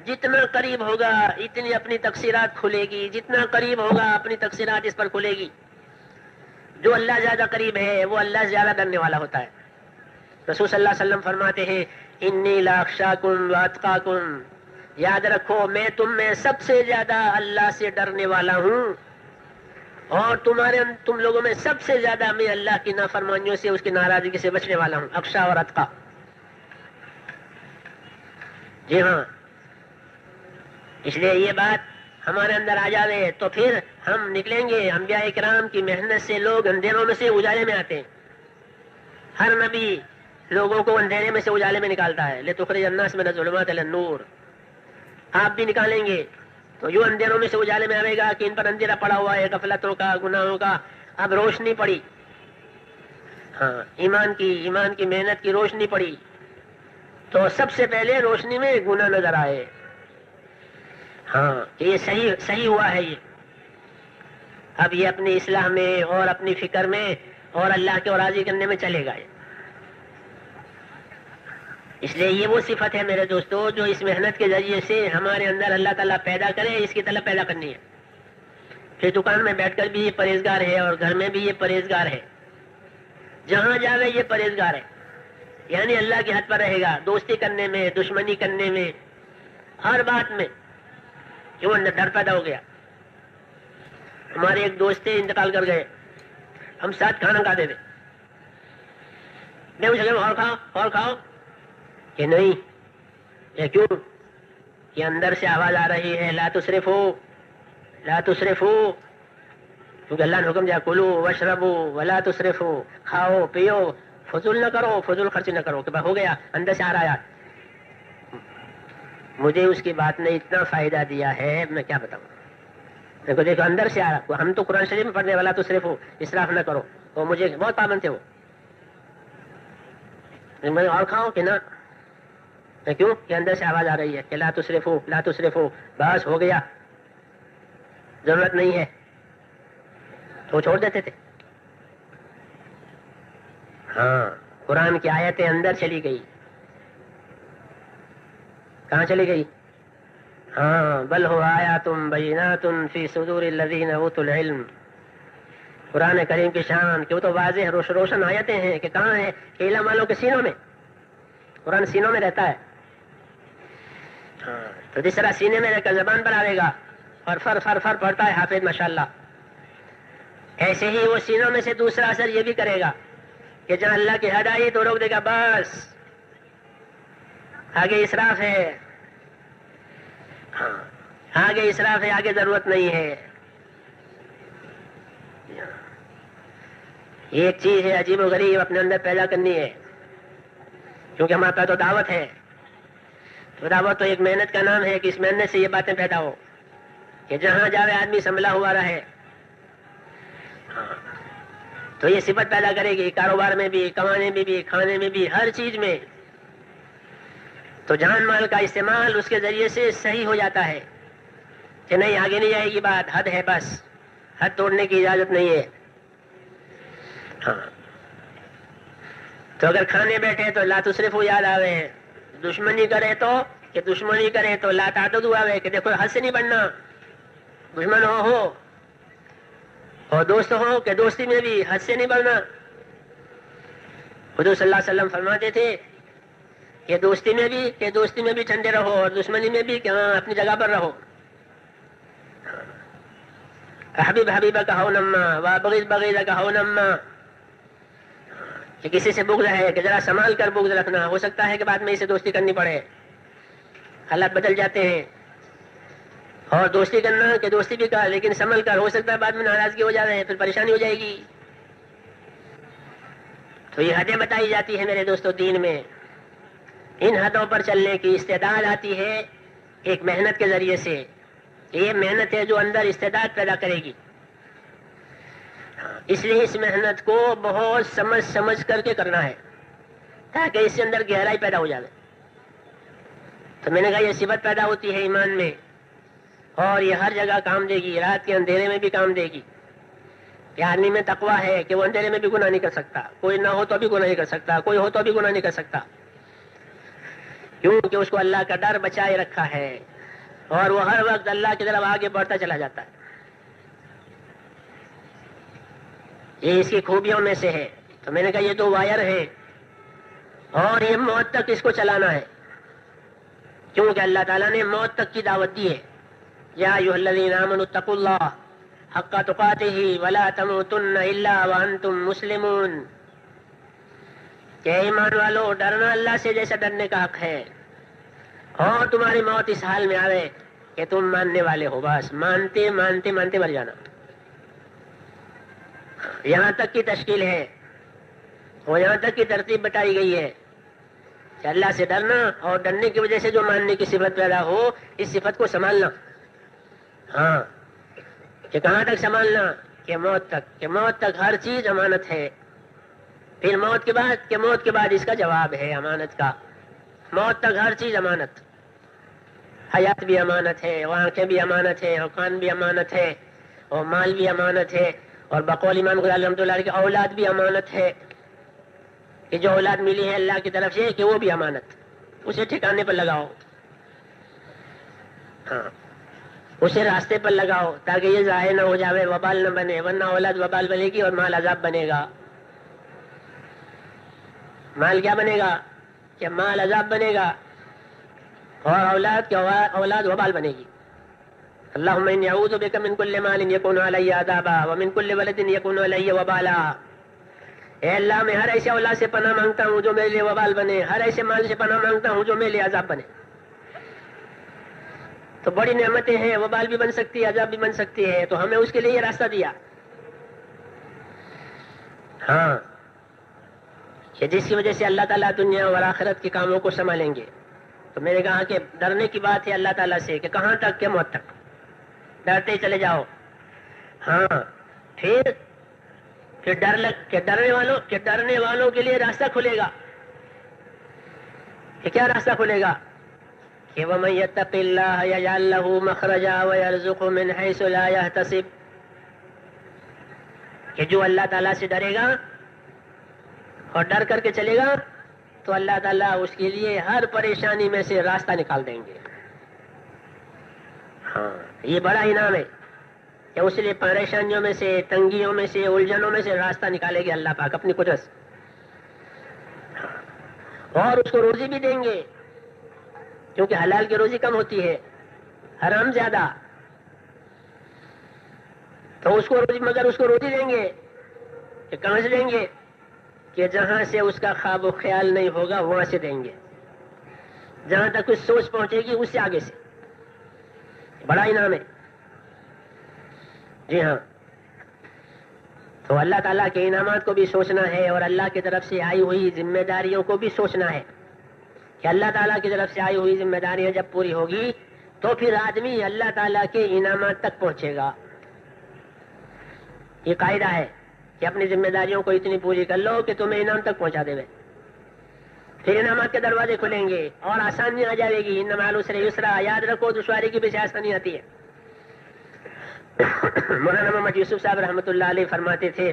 جتنا قریب ہوگا اتنی اپنی تقصیرات کھلے گی، جتنا قریب ہوگا اپنی تقصیرات اس پر کھلے گی. جو اللہ زیادہ قریب ہے وہ اللہ زیادہ ڈرنے والا ہوتا ہے. رسول صلی اللہ علیہ وسلم فرماتے ہیں انی لاخشاکم واتقاکم، یاد رکھو میں تم میں سب سے زیادہ اللہ سے ڈرنے والا ہوں، اور تم لوگوں میں سب سے زیادہ میں اللہ کی نافرمانیوں سے، اس کی ناراضگی سے بچنے والا ہوں. اخشا اور اتقا. جی ہاں، اس لیے یہ بات ہمارے اندر آ جائے تو پھر ہم نکلیں گے. انبیاء کرام کی محنت سے لوگ اندھیروں میں سے اجالے میں آتے ہیں. ہر نبی لوگوں کو اندھیرے میں سے اجالے میں نکالتا ہے. لتخرج الناس من الظلمات الى النور. آپ بھی نکالیں گے تو جو اندھیروں میں سے اجالے میں آئے گا کہ ان پر اندھیرا پڑا ہوا ہے غفلتوں کا، گناہوں کا، اب روشنی پڑی. ہاں، ایمان کی محنت کی روشنی پڑی، تو سب سے پہلے روشنی میں گناہ نظر آئے. ہاں، کہ یہ صحیح ہوا ہے. یہ اب یہ اپنی اصلاح میں اور اپنی فکر میں اور اللہ کے راضی کرنے میں چلے گا. اس لیے یہ وہ صفت ہے میرے دوستو جو اس محنت کے ذریعے سے ہمارے اندر اللہ تعالیٰ پیدا کرے، اس کی طلب پیدا کرنی ہے. پھر دکان میں بیٹھ کر بھی یہ پرہیزگار ہے، اور گھر میں بھی یہ پرہیزگار ہے، جہاں جاوے یہ پرہیزگار ہے. یعنی اللہ کی حد پر رہے گا، دوستی کرنے میں، دشمنی کرنے میں، ہر بات میں. کیوں؟ ڈر پیدا ہو گیا. ہمارے ایک دوست تھے، انتقال کر گئے، ہم ساتھ کھانا کھاتے تھے. میں پوچھا اور کھاؤ کہ نہیں. یہ کیوں؟ کہ اندر سے آواز آ رہی ہے لا تسرفو لا تسرفو، کیونکہ اللہ نے حکم دیا کلو واشربو ولا تسرفو، کھاؤ پیو، فضول نہ کرو، فضول خرچ نہ کرو. کہ ہو گیا، اندر سے آ رہا ہے. مجھے اس کی بات نے اتنا فائدہ دیا ہے، میں کیا بتاؤں. دیکھو اندر سے آ رہا. ہم تو قرآن شریف میں پڑھنے والا تو صرف اسراف نہ کرو، وہ مجھے بہت پابند تھے. وہ میں اور کھاؤں کہ نہ، کیوں؟ کہ اندر سے آواز آ رہی ہے کہ لا تسرفو لا تسرفو. بس ہو گیا، ضرورت نہیں ہے، تو چھوڑ دیتے تھے. ہاں، قرآن کی آیتیں اندر چلی گئی. کہاں چلی گئی؟ ہاں، بل ہو آیات بینات فی صدور الذین اوتوا العلم. قرآن کریم کی شان کیوں تو واضح روشن آیتیں ہیں کہ کہاں ہے؟ کہ علم والوں کے سینوں میں. قرآن سینوں میں رہتا ہے. ہاں، تو جس طرح سینے میں رہ کر زبان پر آئے گا اور فر فر فر پڑتا ہے حافظ ماشاءاللہ، ایسے ہی وہ سینوں میں سے دوسرا اثر یہ بھی کرے گا کہ جہاں اللہ کی حد آئی تو روک دے گا، بس آگے اسراف ہے، آگے اسراف ہے، آگے ضرورت نہیں ہے. ایک چیز ہے عجیب و غریب اپنے اندر پیدا کرنی ہے، کیونکہ ہمارا پاس تو دعوت ہے. تو دعوت تو ایک محنت کا نام ہے کہ اس محنت سے یہ باتیں پیدا ہو کہ جہاں جاوے آدمی سنبھلا ہوا رہے. تو یہ صفت پیدا کرے گی کاروبار میں بھی، کمانے میں بھی، کھانے میں بھی، ہر چیز میں. تو جان مال کا استعمال اس کے ذریعے سے صحیح ہو جاتا ہے کہ نہیں آگے نہیں جائے گی بات، حد ہے بس، حد توڑنے کی اجازت نہیں ہے. ہاں تو اگر کھانے بیٹھے تو لا تصرفو یاد آوے، دشمنی کرے تو کہ دشمنی کرے تو لا تعتدو آوے کہ دیکھو حد سے نہیں بڑھنا. دشمن ہو اور دوست ہو کہ دوستی میں بھی حد سے نہیں بڑھنا. حضور صلی اللہ علیہ وسلم فرماتے تھے کہ دوستی میں بھی ٹھنڈے رہو اور دشمنی میں بھی کہ ہاں اپنی جگہ پر رہو. حبیب حبیبہ کا ہو نما و بغیض بغیضہ کا ہو نما، کہ کسی سے بغض ہے کہ ذرا سنبھال کر بغض رکھنا، ہو سکتا ہے کہ بعد میں اسے دوستی کرنی پڑے، حالات بدل جاتے ہیں. اور دوستی کرنا کہ دوستی بھی کہا لیکن سنبھل کر، ہو سکتا ہے بعد میں ناراضگی ہو جائے، پھر پریشانی ہو جائے گی. تو یہ حدیں بتائی جاتی ہے میرے دوستو دین میں. ان حدوں پر چلنے کی استعداد آتی ہے ایک محنت کے ذریعے سے. یہ محنت ہے جو اندر استعداد پیدا کرے گی. اس لیے اس محنت کو بہت سمجھ کر کے کرنا ہے تاکہ اس سے اندر گہرائی پیدا ہو جائے. تو میں نے کہا یہ صفت پیدا ہوتی ہے ایمان میں، اور یہ ہر جگہ کام دے گی، رات کے اندھیرے میں بھی کام دے گی. کہ آدمی میں تقویٰ ہے کہ وہ اندھیرے میں بھی گناہ نہیں کر سکتا، کوئی نہ ہو تو بھی گناہ نہیں کر سکتا، کوئی ہو تو بھی گناہ نہیں کر سکتا، کیونکہ اس کو اللہ کا ڈر بچائے رکھا ہے اور وہ ہر وقت اللہ کی طرف آگے بڑھتا چلا جاتا ہے. یہ اس کی خوبیوں میں سے ہے. تو میں نے کہا یہ دو وائر ہیں اور یہ موت تک اس کو چلانا ہے، کیونکہ اللہ تعالیٰ نے موت تک کی دعوت دی ہے. یا ایھا الذین آمنوا اتقوا اللہ حق تقاتہ ولا تموتن الا وانتم مسلمون. کہ ایمان والو ڈرنا اللہ سے جیسا ڈرنے کا حق ہے، اور تمہاری موت اس حال میں آوے کہ تم ماننے والے ہو، بس مانتے مانتے مانتے مر جانا. یہاں تک کی تشکیل ہے اور یہاں تک کی ترتیب بتائی گئی ہے کہ اللہ سے ڈرنا اور ڈرنے کی وجہ سے جو ماننے کی صفت پیدا ہو، اس صفت کو سنبھالنا. ہاں کہ کہاں تک سنبھالنا؟ کہ موت تک. کہ موت تک ہر چیز امانت ہے. پھر موت کے بعد کہ موت کے بعد اس کا جواب ہے امانت کا. موت تک ہر چیز امانت. حیات بھی امانت ہے، اور آنکھیں بھی امانت ہے، اور کان بھی امانت ہے، اور مال بھی امانت ہے، اور بقول امام غزالی رحمۃ اللہ علیہ کی اولاد بھی امانت ہے کہ جو اولاد ملی ہے اللہ کی طرف سے کہ وہ بھی امانت. اسے ٹھکانے پر لگاؤ، ہاں اسے راستے پر لگاؤ تاکہ یہ ضائع نہ ہو جاوے، وبال نہ بنے، ورنہ اولاد وبال بنے گی اور مال عذاب بنے گا. مال کیا بنے گا؟ کہ مال عذاب بنے گا اور اولاد وبال بنے گی. اللہم انی اعوذ بک من کل مال یکون علی عذابا ومن کل ولد یکون علی وبالا. اے اللہ میں ہر ایسے اولاد سے پناہ مانگتا ہوں جو میرے لیے وبال بنے، ہر ایسے مال سے پناہ مانگتا ہوں جو میرے لیے عذاب بنے. تو بڑی نعمتیں ہیں، وبال بھی بن سکتی ہے، عذاب بھی بن سکتی ہے، تو ہمیں اس کے لیے یہ راستہ دیا. ہاں کہ جس کی وجہ سے اللہ تعالیٰ دنیا اور آخرت کے کاموں کو سنبھالیں گے. تو میں نے کہا کہ ڈرنے کی بات ہے اللہ تعالیٰ سے کہ کہاں تک؟ کہ موت تک ڈرتے چلے جاؤ. ہاں پھر ڈرنے والوں کے لیے راستہ کھلے گا. کہ کیا راستہ کھلے گا؟ کہ وَمَن يَتَّقِ اللَّهَ يَجْعَل لَّهُ مَخْرَجًا وَيَرْزُقْهُ مِنْ حَيْثُ لَا يَحْتَسِبُ. کہ جو اللہ تعالیٰ سے ڈرے گا اور ڈر کر کے چلے گا تو اللہ تعالیٰ اس کے لیے ہر پریشانی میں سے راستہ نکال دیں گے. ہاں یہ بڑا انعام ہے کہ اس لیے پریشانیوں میں سے، تنگیوں میں سے، الجھنوں میں سے راستہ نکالے گے اللہ پاک اپنی قدرت سے. اور اس کو روزی بھی دیں گے کیونکہ حلال کی روزی کم ہوتی ہے، حرام زیادہ. تو اس کو روزی دیں گے کہ کہاں سے دیں گے؟ کہ جہاں سے اس کا خواب و خیال نہیں ہوگا وہاں سے دیں گے. جہاں تک کچھ سوچ پہنچے گی اس سے آگے سے. بڑا انعام ہے. جی ہاں، تو اللہ تعالیٰ کے انعامات کو بھی سوچنا ہے اور اللہ کی طرف سے آئی ہوئی ذمہ داریوں کو بھی سوچنا ہے کہ اللہ تعالیٰ کی طرف سے آئی ہوئی ذمہ داریاں جب پوری ہوگی تو پھر آدمی اللہ تعالیٰ کے انعامات تک پہنچے گا. یہ قاعدہ ہے کہ اپنی ذمہ داریوں کو اتنی پوری کر لو کہ تمہیں انعام تک پہنچا دے. پھر انعامات کے دروازے کھلیں گے اور آسانی آ جائے گی. ان مع العسر یسرا، یاد رکھو دشواری کی پیچھے آسانی آتی ہے. مولانا محمد یوسف صاحب رحمۃ اللہ علیہ فرماتے تھے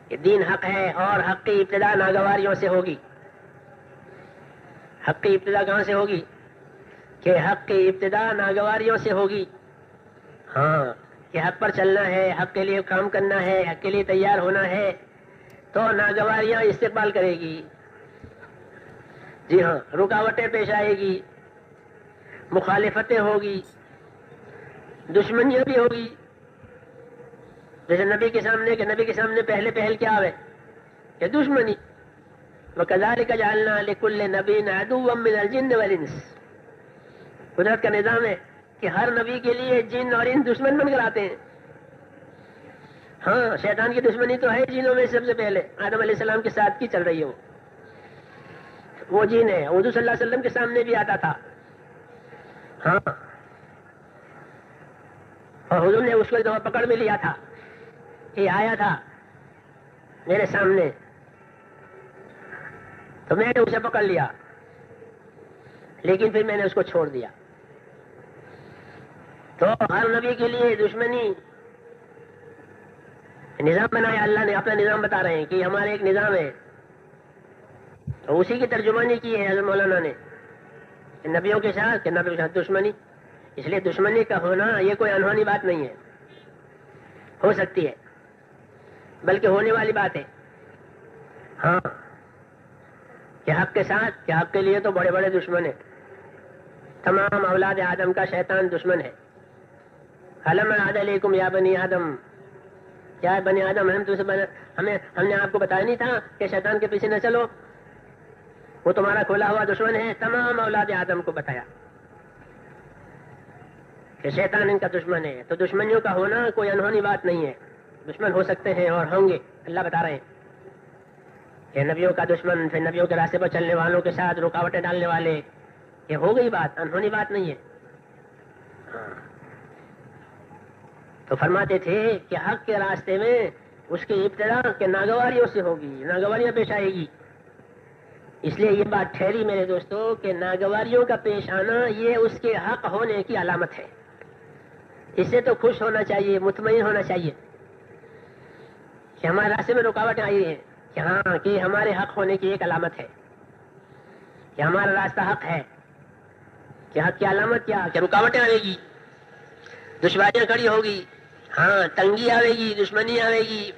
کہ دین حق ہے اور حق کی ابتدا ناگواریوں سے ہوگی. حق کی ابتدا کہاں سے ہوگی؟ کہ حق کی ابتدا ناگواریوں سے ہوگی. ہاں، کہ حق پر چلنا ہے، حق کے لیے کام کرنا ہے، حق کے لیے تیار ہونا ہے تو ناگواریاں استقبال کرے گی. جی ہاں، رکاوٹیں پیش آئے گی، مخالفتیں ہوگی، دشمنیاں بھی ہوگی. جیسے نبی کے سامنے پہلے پہل کیا ہے کہ دشمنی. وَكَذَلِكَ جَعَلْنَا لِكُلِّ نَبِيٍّ عَدُوًّا مِّنَ الْجِنِّ وَالْإِنسِ. قدرت کا نظام ہے کہ ہر نبی کے لیے جن اور انس دشمن بن کر آتے ہیں. ہاں، شیطان کی دشمنی تو ہے جنوں میں سب سے پہلے آدم علیہ السلام کے ساتھ کی چل رہی ہے. وہ جن ہے، حضور صلی اللہ علیہ وسلم کے سامنے بھی آتا تھا. ہاں، اور حضور نے اس کو ایک دفعہ پکڑ میں لیا تھا کہ آیا تھا میرے سامنے تو میں نے اسے پکڑ لیا، لیکن پھر میں نے اس کو چھوڑ دیا. تو ہر نبی کے لیے دشمنی نظام بنایا اللہ نے. اپنا نظام بتا رہے ہیں کہ ہمارے ایک نظام ہے، تو اسی کی ترجمانی کی ہے حضرت مولانا نے کہ نبیوں کے ساتھ دشمنی. اس لیے دشمنی کا ہونا یہ کوئی انہونی بات نہیں ہے، ہو سکتی ہے بلکہ ہونے والی بات ہے. ہاں، کہ حق کے ساتھ، کہ حق کے لیے تو بڑے بڑے دشمن ہیں. تمام اولاد آدم کا شیطان دشمن ہے. علم اعد علیکم یا بنی آدم، کیا بنی آدم ہم نے آپ کو بتایا نہیں تھا کہ شیطان کے پیچھے نہ چلو، وہ تمہارا کھولا ہوا دشمن ہے. تمام اولاد آدم کو بتایا کہ شیطان ان کا دشمن ہے. تو دشمنیوں کا ہونا کوئی انہونی بات نہیں ہے. دشمن ہو سکتے ہیں اور ہوں گے. اللہ بتا رہے ہیں کہ نبیوں کا دشمن، پھر نبیوں کے راستے پر چلنے والوں کے ساتھ رکاوٹیں ڈالنے والے، یہ ہو گئی بات، انہونی بات نہیں ہے. تو فرماتے تھے کہ حق کے راستے میں اس کی ابتدا کے ناگواریوں سے ہوگی، ناگواریاں پیش آئے گی. اس لیے یہ بات ٹھہری میرے دوستو کہ ناگواریوں کا پیش آنا یہ اس کے حق ہونے کی علامت ہے. اس سے تو خوش ہونا چاہیے، مطمئن ہونا چاہیے کہ ہمارے راستے میں رکاوٹیں آئی ہیں، کہ ہاں کہ ہمارے حق ہونے کی ایک علامت ہے کہ ہمارا راستہ حق ہے. کہ حق کی علامت کیا؟ کہ رکاوٹیں آئے گی، دشواریاں کھڑی ہوگی، ہاں تنگی آئے گی، دشمنی آئے گی،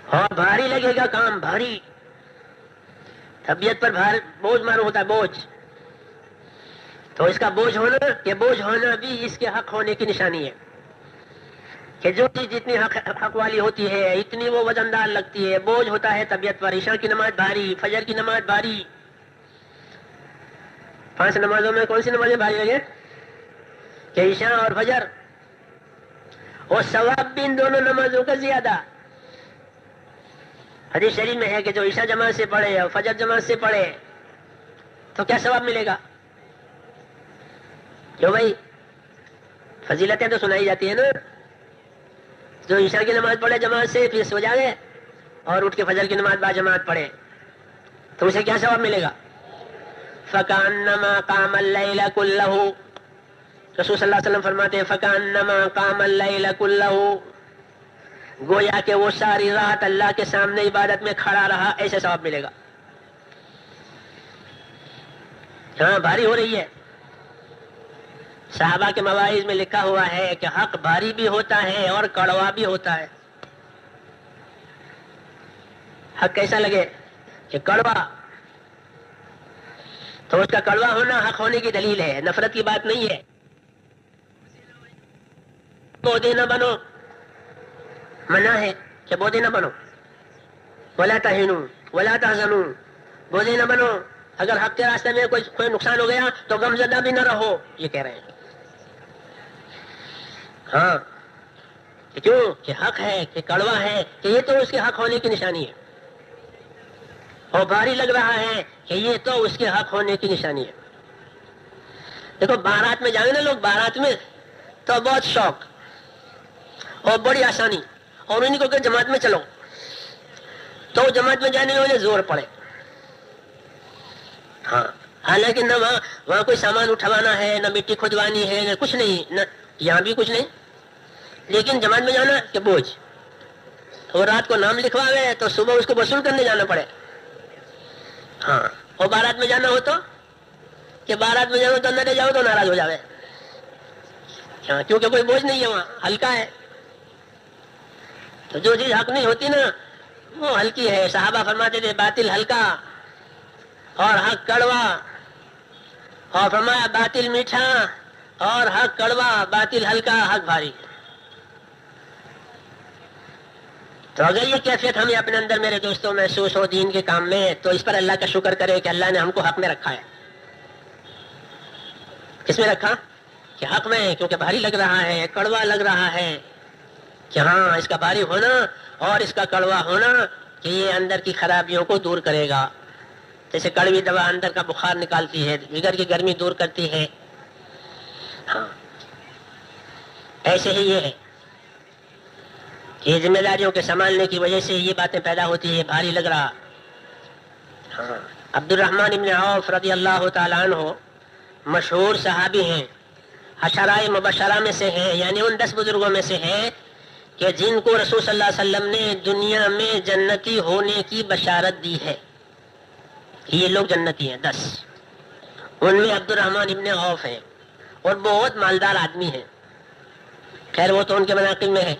اور بھاری لگے گا کام، بھاری طبیعت پر بوجھ مارو ہوتا ہے، بوجھ. تو اس کا بوجھ ہونا، کہ بوجھ ہونا بھی اس کے حق ہونے کی نشانی ہے. کہ جو چیز جتنی حق والی ہوتی ہے اتنی وہ وزندار لگتی ہے، بوجھ ہوتا ہے طبیعت پر. عشاء کی نماز بھاری، فجر کی نماز بھاری. 5 نمازوں میں کون سی نمازیں بھاری لگے؟ کہ عشاء اور فجر. اور ثواب بھی ان دونوں نمازوں کا زیادہ. حدیث شریف میں ہے کہ جو عشاء جماعت سے پڑھے اور فجر جماعت سے پڑھے تو کیا ثواب ملے گا؟ کیوں بھائی؟ فضیلتیں تو سنائی جاتی ہیں نا. جو عشاء کی نماز پڑھے جماعت سے، پھر سو جائے اور اٹھ کے فجر کی نماز با جماعت پڑھے تو اسے کیا ثواب ملے گا؟ فَكَأَنَّمَا قَامَ اللَّيْلَ كُلَّهُ. رسول صلی اللہ علیہ وسلم فرماتے ہیں فَكَأَنَّمَا قَامَ اللَّيْلَ كُلَّهُ، گویا کہ وہ ساری رات اللہ کے سامنے عبادت میں کھڑا رہا، ایسے ثواب ملے گا. ہاں بھاری ہو رہی ہے. صحابہ کے مواعظ میں لکھا ہوا ہے کہ حق بھاری بھی ہوتا ہے اور کڑوا بھی ہوتا ہے. حق کیسا لگے؟ کہ کڑوا. تو اس کا کڑوا ہونا حق ہونے کی دلیل ہے، نفرت کی بات نہیں ہے. بودے نہ بنو، منع ہے کہ بودے نہ بنو. ولا تہنوا ولا تحزنوا، بودے نہ بنو، اگر حق کے راستے میں کوئی نقصان ہو گیا تو غمزدہ بھی نہ رہو، یہ کہہ رہے ہیں. ہاں کیوں کہ حق ہے، کہ کڑوا ہے، کہ یہ تو اس کے حق ہونے کی نشانی ہے، اور بھاری لگ رہا ہے کہ یہ تو اس کے حق ہونے کی نشانی ہے. دیکھو بارات میں جائیں نا لوگ، بارات میں تو بہت شوق اور بڑی آسانی، اور انہیں کو کہ جماعت میں چلو تو جماعت میں جانے والے زور پڑے. ہاں حالانکہ نہ وہاں کوئی سامان اٹھوانا ہے، نہ مٹی کھودوانی ہے، نہ کچھ نہیں، نہ یہاں بھی کچھ نہیں، لیکن جماعت میں جانا کہ بوجھ، اور رات کو نام لکھوا گئے تو صبح اس کو وصول کرنے جانا پڑے. ہاں اور بارات میں جانا ہو تو کہ بارات میں جاؤ تو نہ لے جاؤ تو ناراض ہو جاوے. ہاں کیونکہ کوئی بوجھ نہیں ہے، وہاں ہلکا ہے. تو جو چیز حق نہیں ہوتی نا وہ ہلکی ہے. صحابہ فرماتے تھے باطل ہلکا اور حق کڑوا، اور فرمایا باطل میٹھا اور حق کڑوا، باطل ہلکا حق بھاری. تو اگر یہ کیفیت ہمیں اپنے اندر میرے دوستوں محسوس ہو دین کے کام میں، تو اس پر اللہ کا شکر کرے کہ اللہ نے ہم کو حق میں رکھا ہے. کس میں رکھا؟ کہ حق میں، کیونکہ بھاری لگ رہا ہے، کڑوا لگ رہا ہے، کہ ہاں اس کا بھاری ہونا اور اس کا کڑوا ہونا کہ یہ اندر کی خرابیوں کو دور کرے گا. جیسے کڑوی دوا اندر کا بخار نکالتی ہے، جگر کی گرمی دور کرتی ہے، ہاں ایسے ہی یہ ہے کہ ذمہ داریوں کے سنبھالنے کی وجہ سے یہ باتیں پیدا ہوتی ہے، بھاری لگ رہا. ہاں عبد الرحمن ابن عوف رضی اللہ تعالیٰ عنہ مشہور صحابی ہیں، عشرائے مبشرہ میں سے ہیں، یعنی ان 10 بزرگوں میں سے ہیں کہ جن کو رسول صلی اللہ علیہ وسلم نے دنیا میں جنتی ہونے کی بشارت دی ہے. یہ لوگ جنتی ہیں 10، ان میں عبد الرحمن ابن عوف ہیں، اور بہت مالدار آدمی ہیں. خیر وہ تو ان کے مناقب میں ہے.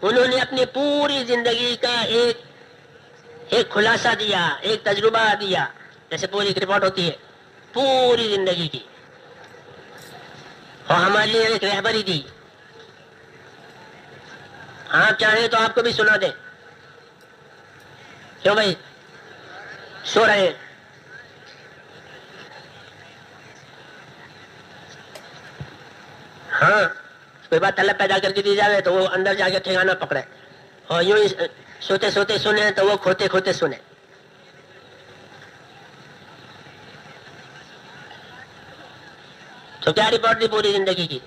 انہوں نے اپنی پوری زندگی کا ایک خلاصہ دیا، ایک تجربہ دیا، جیسے پوری ایک رپورٹ ہوتی ہے پوری زندگی کی، اور ہمارے لیے ایک رہبری دی. آپ چاہیں تو آپ کو بھی سنا دیں. کیوں بھائی سو رہے ہیں؟ ہاں کوئی بات طلب پیدا کر کے دی جائے تو وہ اندر جا کے ٹھکانہ پکڑے، اور یوں سوتے سوتے سنے تو وہ کھوتے کھوتے سنے. تو کیا رپورٹ دی پوری زندگی کی؟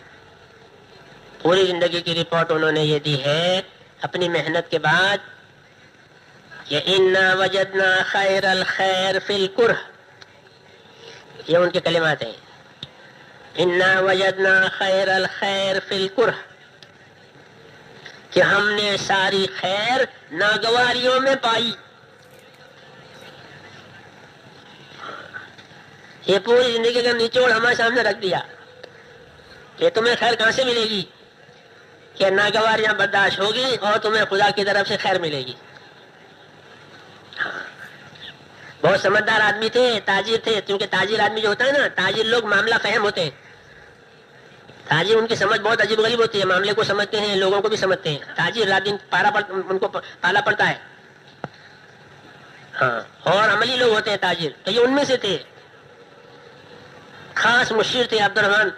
پوری زندگی کی رپورٹ انہوں نے یہ دی ہے اپنی محنت کے بعد کہ انا وجدنا خیر الخیر فی الکرہ. یہ ان کے کلمات ہیں، انا وجدنا خیر الخیر فی الکرہ، کہ ہم نے ساری خیر ناگواریوں میں پائی. یہ پوری زندگی کا نچوڑ ہمارے سامنے رکھ دیا کہ تمہیں خیر کہاں سے ملے گی، کہ ناگواریاں برداشت ہوگی اور تمہیں خدا کی طرف سے خیر ملے گی. بہت سمجھدار آدمی تھے، تاجر تھے، کیونکہ تاجر آدمی جو ہوتا ہے نا، تاجر لوگ معاملہ فہم ہوتے ہیں. تاجر ان کی سمجھ بہت عجیب غریب ہوتی ہے، معاملے کو سمجھتے ہیں، لوگوں کو بھی سمجھتے ہیں. تاجر رات دن ان کو پالا پڑتا ہے. ہاں اور عملی لوگ ہوتے ہیں تاجر، تو یہ ان میں سے تھے. خاص مشیر تھے عبد الرحمن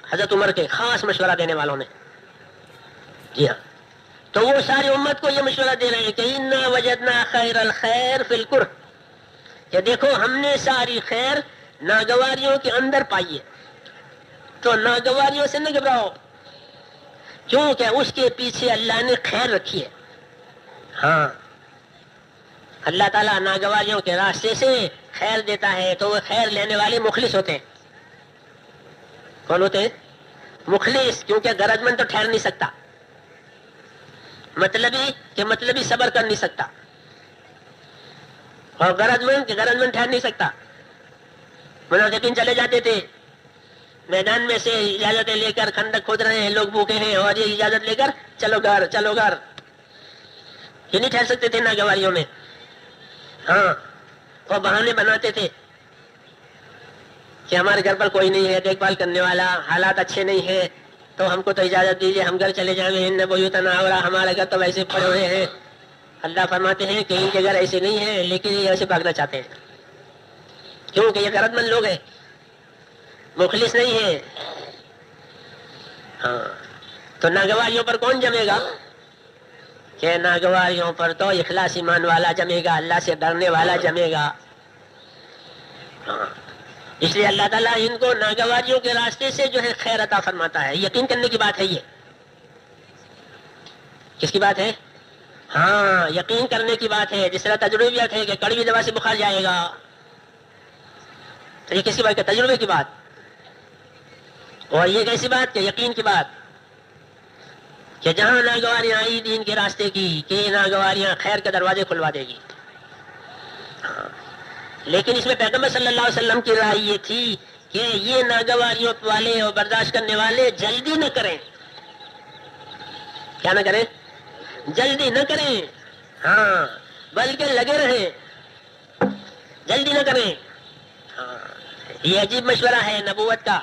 حضرت عمر کے، خاص مشورہ دینے والوں نے. جی ہاں تو وہ ساری امت کو یہ مشورہ دے رہے ہیں کہ انا وجدنا خیر الخیر فی الکرہ، کہ دیکھو ہم نے ساری خیر ناگواریوں کے اندر پائی ہے. تو ناگواریوں سے نہ گھبراؤ، کیونکہ اس کے پیچھے اللہ نے خیر رکھی ہے. ہاں اللہ تعالیٰ ناگواریوں کے راستے سے خیر دیتا ہے، تو وہ خیر لینے والے مخلص ہوتے ہیں. کون ہوتے ہیں؟ مخلص. کیونکہ غرض مند تو ٹھہر نہیں سکتا، مطلبی صبر کر نہیں سکتا، اور غرض مند ٹھہر نہیں سکتا. منافقین چلے جاتے تھے میدان میں سے، اجازتیں لے کر خندق کھود رہے ہیں، لوگ بھوکے ہیں، اور یہ اجازت لے کر چلو گھر چلو گھر. یہ نہیں ٹھہر سکتے تھے ناگواریوں میں. ہاں اور بہانے بناتے تھے کہ ہمارے گھر پر کوئی نہیں ہے دیکھ بھال کرنے والا، حالات اچھے نہیں ہیں، تو ہم کو تو اجازت دیجیے ہم گھر چلے جائیں گے. ان بیوتنا عورا، ہمارے گھر تو ویسے پڑے ہوئے ہیں. اللہ فرماتے ہیں کہ ان کے گھر ایسے نہیں ہیں، لیکن یہ ایسے بھاگنا چاہتے ہیں. کیونکہ یہ غرض مند لوگ ہیں، مخلص نہیں ہے. ہاں تو ناگواریوں پر کون جمے گا؟ کہ ناگواریوں پر تو اخلاص ایمان والا جمے گا، اللہ سے ڈرنے والا جمے گا. ہاں اس لیے اللہ تعالیٰ ان کو ناگواریوں کے راستے سے جو ہے خیر عطا فرماتا ہے. یقین کرنے کی بات ہے یہ. کس کی بات ہے؟ ہاں یقین کرنے کی بات ہے. جس طرح تجربیات ہے کہ کڑوی دوا سے بخار جائے گا، تو یہ کس کی بات ہے؟ تجربے کی بات. اور یہ کیسی بات کہ یقین کی بات، کہ جہاں ناگواریاں آئی دین کے راستے کی، کہ ناگواریاں خیر کے دروازے کھلوا دے گی. لیکن اس میں پیغمبر صلی اللہ علیہ وسلم کی رائے یہ تھی کہ یہ ناگواریوں والے اور برداشت کرنے والے جلدی نہ کریں. کیا نہ کریں؟ جلدی نہ کریں. ہاں بلکہ لگے رہیں، جلدی نہ کریں. ہاں یہ عجیب مشورہ ہے نبوت کا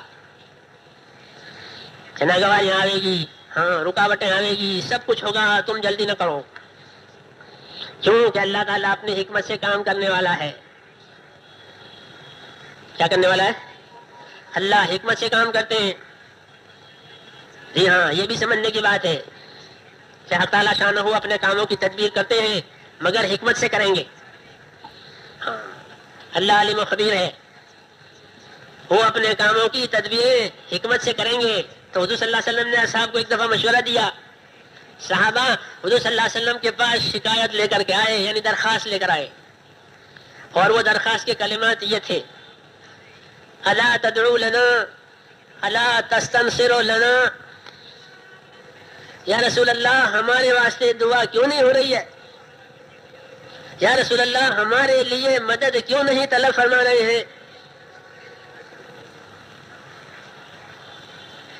کہ ناگواریاں آئے گی، ہاں رکاوٹیں آئے گی، سب کچھ ہوگا، تم جلدی نہ کرو. کیوں کہ اللہ تعالیٰ اپنی حکمت سے کام کرنے والا ہے. کیا کرنے والا ہے؟ اللہ حکمت سے کام کرتے ہیں. جی ہاں یہ بھی سمجھنے کی بات ہے کہ حق تعالیٰ شانہ اپنے کاموں کی تدبیر کرتے ہیں مگر حکمت سے کریں گے. ہاں اللہ علیم و خبیر ہے، وہ اپنے کاموں کی تدبیر حکمت سے کریں گے. تو حضور صلی اللہ علیہ وسلم نے اصحاب کو ایک دفعہ مشورہ دیا. صحابہ حضور صلی اللہ علیہ وسلم کے پاس شکایت لے کر کے آئے، یعنی درخواست لے کر آئے، اور وہ درخواست کے کلمات یہ تھے: الا تدعو لنا، الا تستنصر لنا. یا رسول اللہ ہمارے واسطے دعا کیوں نہیں ہو رہی ہے؟ یا رسول اللہ ہمارے لیے مدد کیوں نہیں طلب فرما رہے ہیں؟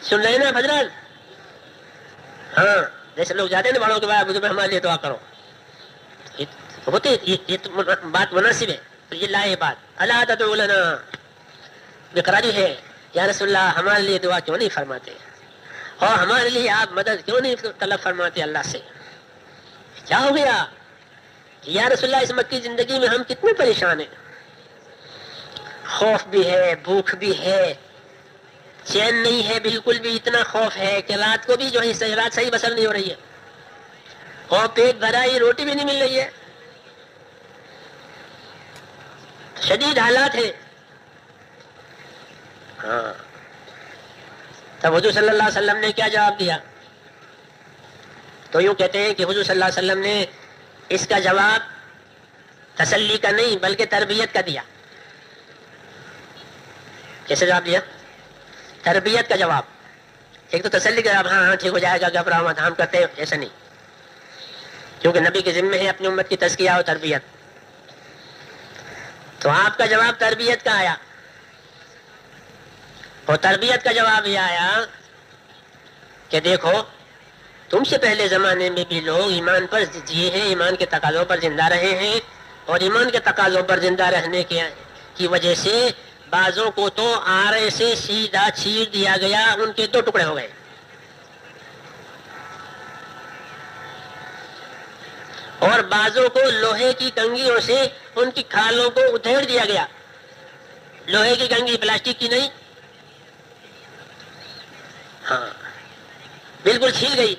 سن رہے نا حضرات؟ ہاں جیسے لوگ جاتے ہیں نا بڑوں کے بعد ہمارے لیے دعا کرو، ہوتی یہ بات مناسب ہے. تو یہ لائے بات الا تدعو لنا بقراری ہے. یا رسول اللہ ہمارے لیے دعا کیوں نہیں فرماتے، اور ہمارے لیے آپ مدد کیوں نہیں طلب فرماتے اللہ سے؟ کیا ہو گیا؟ یا رسول اللہ اس مکی زندگی میں ہم کتنے پریشان ہیں، خوف بھی ہے، بھوک بھی ہے، چین نہیں ہے بالکل بھی. اتنا خوف ہے کہ رات کو بھی جو ہے رات صحیح بسر نہیں ہو رہی ہے، اور پیٹ بھرائی روٹی بھی نہیں مل رہی ہے. شدید حالات ہیں. ہاں تب حضور صلی اللہ علیہ وسلم نے کیا جواب دیا؟ تو یوں کہتے ہیں کہ حضور صلی اللہ علیہ وسلم نے اس کا جواب تسلی کا نہیں بلکہ تربیت کا دیا. کیسے جواب دیا؟ تربیت کا جواب. ایک تو تسلی کا جواب، ہاں ہاں ٹھیک ہو جائے گا، گھبراؤ مت، ہم کرتے ہیں، ایسا نہیں. کیونکہ نبی کے ذمہ ہے اپنی امت کی تزکیہ اور تربیت. تو آپ کا جواب تربیت کا آیا، اور تربیت کا جواب یہ آیا کہ دیکھو تم سے پہلے زمانے میں بھی لوگ ایمان پر جیے ہیں، ایمان کے تقاضوں پر زندہ رہے ہیں، اور ایمان کے تقاضوں پر زندہ رہنے کی وجہ سے بعضوں کو تو آرے سے سیدھا چیر دیا گیا، ان کے 2 ٹکڑے ہو گئے. اور بعضوں کو لوہے کی کنگھیوں سے ان کی کھالوں کو ادھیڑ دیا گیا. لوہے کی کنگھی، پلاسٹک کی نہیں، ہاں بالکل چھل گئی،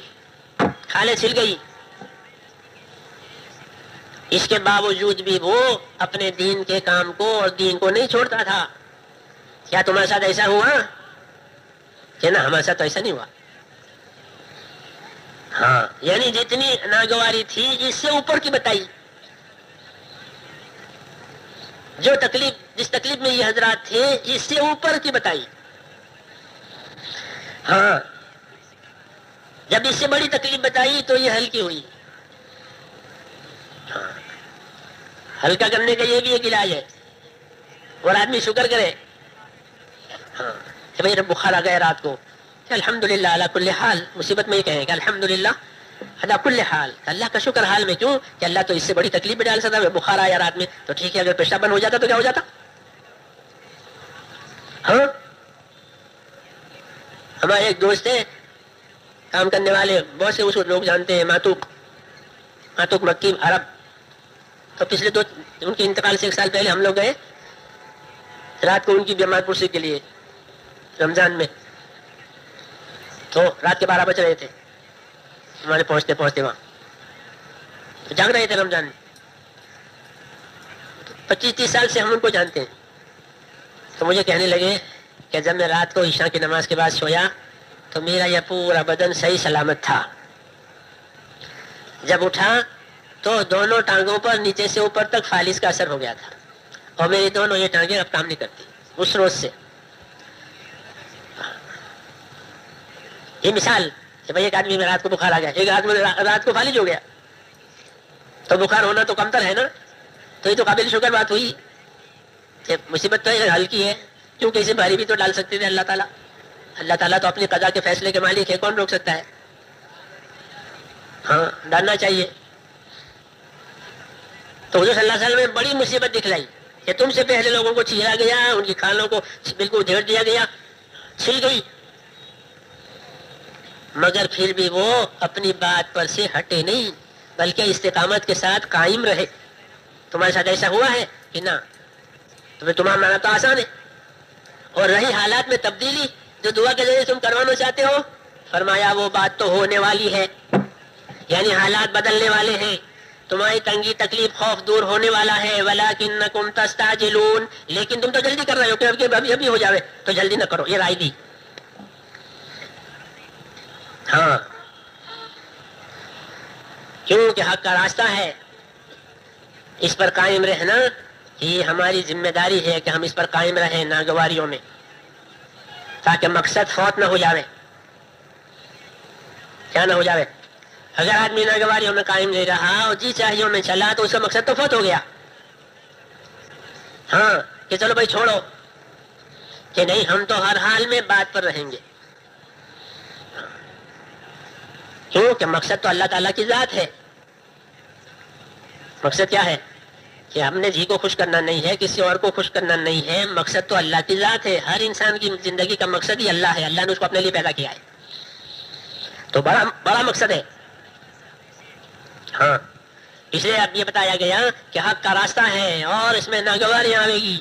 کھالیں چھل گئی. اس کے باوجود بھی وہ اپنے دین کے کام کو اور دین کو نہیں چھوڑتا تھا. کیا تمہارے ساتھ ایسا ہوا؟ کہ نہ، ہمارے ساتھ تو ایسا نہیں ہوا. ہاں یعنی جتنی ناگواری تھی اس سے اوپر کی بتائی. جو تکلیف، جس تکلیف میں یہ حضرات تھے اس سے اوپر کی بتائی. ہاں جب اس سے بڑی تکلیف بتائی تو یہ ہلکی ہوئی. ہاں ہلکا کرنے کا یہ بھی ایک علاج ہے، اور آدمی شکر کرے. ہاں کہ بھائی بخار آ گیا رات کو، کہ الحمدللہ علی کل حال. مصیبت میں یہ کہیں کہ الحمدللہ علی کل حال، اللہ کا شکر حال میں. کیوں کہ اللہ تو اس سے بڑی تکلیف بھی ڈال سکتا ہے. بخار آیا رات میں تو ٹھیک ہے، اگر پیشاب بند ہو جاتا تو کیا ہو جاتا؟ ہاں ہمارے ایک دوست ہے کام کرنے والے، بہت سے اس لوگ جانتے ہیں، ماتوک مکی عرب. تو پچھلے ان کے انتقال سے 1 سال پہلے ہم لوگ گئے رات کو ان کی بیمار پرسی کے لیے رمضان میں، تو رات کے 12 بج رہے تھے ہمارے پہنچتے پہنچتے وہاں، تو جاگ رہے تھے رمضان میں. 25-30 سال سے ہم ان کو جانتے ہیں. تو مجھے کہنے لگے کہ جب میں رات کو عشاء کی نماز کے بعد سویا تو میرا یہ پورا بدن صحیح سلامت تھا. جب اٹھا تو دونوں ٹانگوں پر نیچے سے اوپر تک فالس کا اثر ہو گیا تھا، اور میری دونوں یہ ٹانگیں اب کام نہیں کرتی اس روز سے. یہ مثال کہ بھائی ایک آدمی میں رات کو بخار آ گیا، ایک آدمی رات کو فالج ہو گیا، تو بخار ہونا تو کمتر ہے نا. تو یہ تو قابل شکر بات ہوئی کہ مصیبت تو ہلکی ہے، کیونکہ اسے بھاری بھی تو ڈال سکتے تھے اللہ تعالیٰ. اللہ تعالیٰ تو اپنی قضا کے فیصلے کے مالک ہے، کون روک سکتا ہے؟ ہاں، ڈالنا چاہیے. تو حضور صلی اللہ علیہ وسلم نے بڑی مصیبت دکھلائی کہ تم سے پہلے لوگوں کو چیرا گیا، ان کی کھالوں کو بالکل ادھیڑ دیا گیا، چھل گئی، مگر پھر بھی وہ اپنی بات پر سے ہٹے نہیں بلکہ استقامت کے ساتھ قائم رہے. تمہارے ساتھ ایسا ہوا ہے کہ نہ؟ تمہیں تمہارا مانا تو آسان ہے. اور رہی حالات میں تبدیلی جو دعا کے ذریعے تم کروانا چاہتے ہو، فرمایا وہ بات تو ہونے والی ہے، یعنی حالات بدلنے والے ہیں، تمہاری تنگی تکلیف خوف دور ہونے والا ہے. وَلَكِنَّكُمْ تَسْتَعْجِلُونَ، لیکن تم تو جلدی کر رہے ہو کہ ابھی ہو جاوے، تو جلدی نہ کرو، یہ رائے دی. ہاں، کیونکہ حق کا راستہ ہے، اس پر قائم رہنا یہ ہماری ذمہ داری ہے کہ ہم اس پر قائم رہیں ناگواریوں میں، تاکہ مقصد فوت نہ ہو جاوے. کیا نہ ہو جاوے؟ اگر آدمی ناگواریوں میں قائم نہیں رہا اور جی چاہیوں میں چلا تو اس کا مقصد تو فوت ہو گیا. ہاں، کہ چلو بھائی چھوڑو، کہ نہیں ہم تو ہر حال میں بات پر رہیں گے. کیوں کہ مقصد تو اللہ تعالیٰ کی ذات ہے. مقصد کیا ہے؟ کہ ہم نے جی کو خوش کرنا نہیں ہے، کسی اور کو خوش کرنا نہیں ہے، مقصد تو اللہ کی ذات ہے. ہر انسان کی زندگی کا مقصد ہی اللہ ہے، اللہ نے اس کو اپنے لیے پیدا کیا ہے، تو بڑا مقصد ہے. ہاں، اس لیے اب یہ بتایا گیا کہ حق کا راستہ ہے اور اس میں ناگواریاں آئے گی.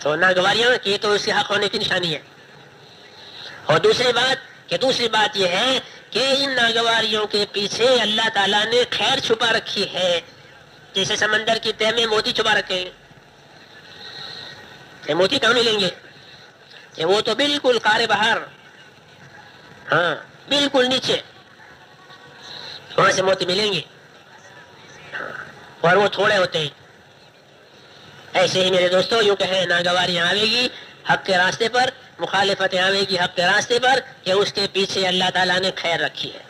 تو ناگواریاں کی تو اس کے حق ہونے کی نشانی ہے. اور دوسری بات یہ ہے کہ ان ناگواریوں کے پیچھے اللہ تعالیٰ نے خیر چھپا رکھی ہے، جیسے سمندر کی تہ میں موتی چھپا رکھے ہیں. کہ موتی کہاں ملیں گے؟ کہ وہ تو بالکل قعر بحر، ہاں بالکل نیچے، وہاں سے موتی ملیں گے، اور وہ تھوڑے ہوتے ہیں. ایسے ہی میرے دوستو یوں کہیں ناگواریاں آئے گی حق کے راستے پر، مخالفتیں آئے گی حق کے راستے پر، کہ اس کے پیچھے اللہ تعالیٰ نے خیر رکھی ہے.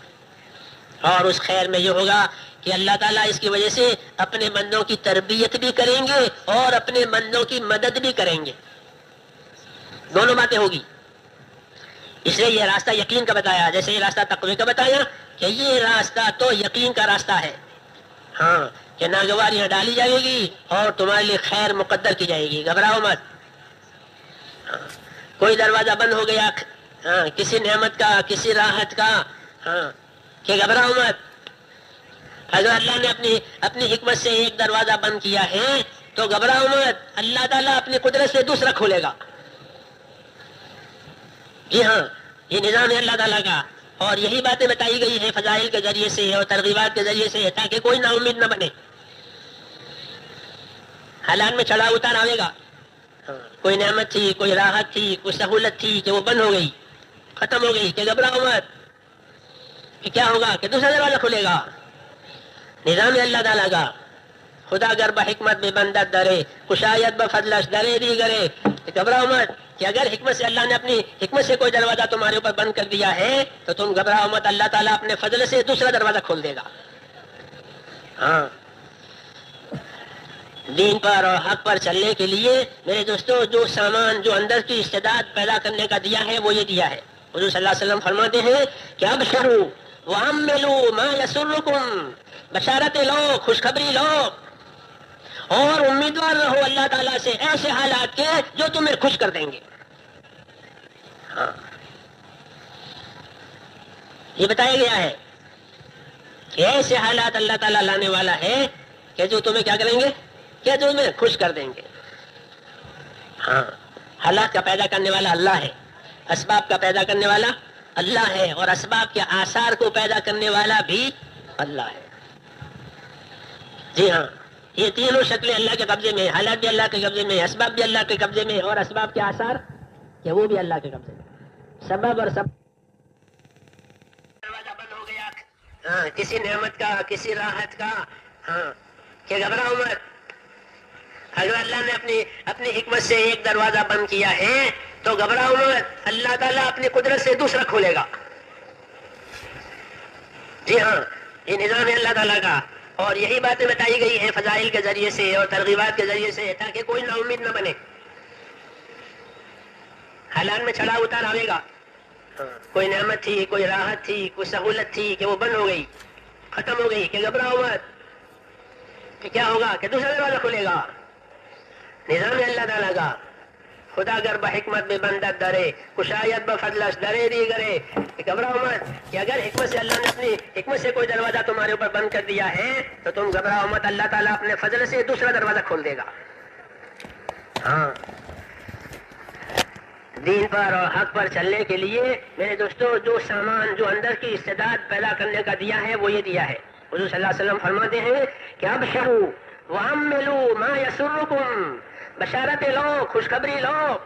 اور اس خیر میں یہ ہوگا کہ اللہ تعالیٰ اس کی وجہ سے اپنے بندوں کی تربیت بھی کریں گے اور اپنے بندوں کی مدد بھی کریں گے. دونوں باتیں ہوگی. اس لیے یہ راستہ یقین کا بتایا، جیسے یہ راستہ تقوی کا بتایا کہ یہ راستہ تو یقین کا راستہ ہے. ہاں، کہ ناگواریاں ڈالی جائے گی اور تمہارے لیے خیر مقدر کی جائے گی. گھبراؤ مت. کوئی دروازہ بند ہو گیا، ہاں کسی نعمت کا، کسی راحت کا، ہاں کہ گھبراؤ مت. اگر اللہ نے اپنی حکمت سے ایک دروازہ بند کیا ہے تو گھبراؤ مت، اللہ تعالیٰ اپنی قدرت سے دوسرا کھولے گا. جی ہاں، یہ نظام ہے اللہ تعالیٰ کا، اور یہی باتیں بتائی گئی ہیں فضائل کے ذریعے سے اور ترغیبات کے ذریعے سے، تاکہ کوئی نا امید نہ بنے. حالات میں چڑھا اتار آئے گا، کوئی نعمت تھی، کوئی راحت تھی، کوئی سہولت تھی کہ وہ بند ہو گئی، ختم ہو گئی، کہ گھبراؤ مت. کہ کیا ہوگا؟ کہ دوسرا دروازہ کھلے گا. نظام ہے اللہ تعالیٰ کا. خدا گر بحکمت بے بندت درے، کشایت بفضلش درے دی گرے. گھبراؤ مت کہ اگر حکمت سے اللہ نے اپنی حکمت سے کوئی دروازہ تمہارے اوپر بند کر دیا ہے تو تم گھبراؤ مت، اللہ تعالیٰ اپنے فضل سے دوسرا دروازہ کھول دے گا. ہاں، دین پر اور حق پر چلنے کے لیے میرے دوستو جو سامان، جو اندر کی استعداد پیدا کرنے کا دیا ہے وہ یہ دیا ہے. حضور صلی اللہ علیہ وسلم فرماتے ہیں کہ ابشروا وعملوا ما یسرکم، بشارتیں لو، خوشخبری لو اور امیدوار رہو اللہ تعالیٰ سے ایسے حالات کے جو تمہیں خوش کر دیں گے. ہاں، یہ بتایا گیا ہے کہ ایسے حالات اللہ تعالیٰ لانے والا ہے کہ جو تمہیں کیا کریں گے؟ کہ جو تمہیں خوش کر دیں گے. ہاں، حالات کا پیدا کرنے والا اللہ ہے، اسباب کا پیدا کرنے والا اللہ ہے، اور اسباب کے آثار کو پیدا کرنے والا بھی اللہ ہے۔ جی ہاں، یہ تینوں شکلیں اللہ کے قبضے میں، حالات بھی اللہ کے قبضے میں، اسباب بھی اللہ کے قبضے میں، اور اسباب کے آثار کہ وہ بھی اللہ کے قبضے میں۔ سبب اور سبب دروازہ بند ہو گیا، ہاں، کسی نعمت کا، کسی راحت کا، ہاں، کہ گھبراؤ مت۔ اگر اللہ نے اپنی حکمت سے ایک دروازہ بند کیا ہے تو گھبراؤ مت، اللہ تعالیٰ اپنی قدرت سے دوسرا کھولے گا۔ جی ہاں، یہ نظام ہے اللہ تعالیٰ کا، اور یہی باتیں بتائی گئی ہیں فضائل کے ذریعے سے اور ترغیبات کے ذریعے سے، تاکہ کوئی نا امید نہ بنے۔ حالات میں چڑھا اتار آئے گا، کوئی نعمت تھی، کوئی راحت تھی، کوئی سہولت تھی کہ وہ بند ہو گئی، ختم ہو گئی، کہ گھبراؤ مت کہ کیا ہوگا، کہ دوسرا دروازہ کھلے گا۔ نظام ہے اللہ تعالیٰ کا۔ خدا گر بحکمت بے بندت درے، کشایت بفضلش درے دی گرے، کہ گھبراؤ مت کہ اگر حکمت سے اللہ نے اپنی حکمت سے کوئی دروازہ تمہارے اوپر بند کر دیا ہے تو تم گھبراؤ مت، اللہ تعالیٰ اپنے فضل سے دوسرا دروازہ کھول دے گا۔ ہاں، دین پر اور حق پر چلنے کے لیے میرے دوستو جو سامان، جو اندر کی استعداد پیدا کرنے کا دیا ہے وہ یہ دیا ہے۔ حضور صلی اللہ علیہ وسلم فرماتے ہیں کہ ابشروا وعملوا ما یسرکم، بشارتیں لو، خوشخبری لو،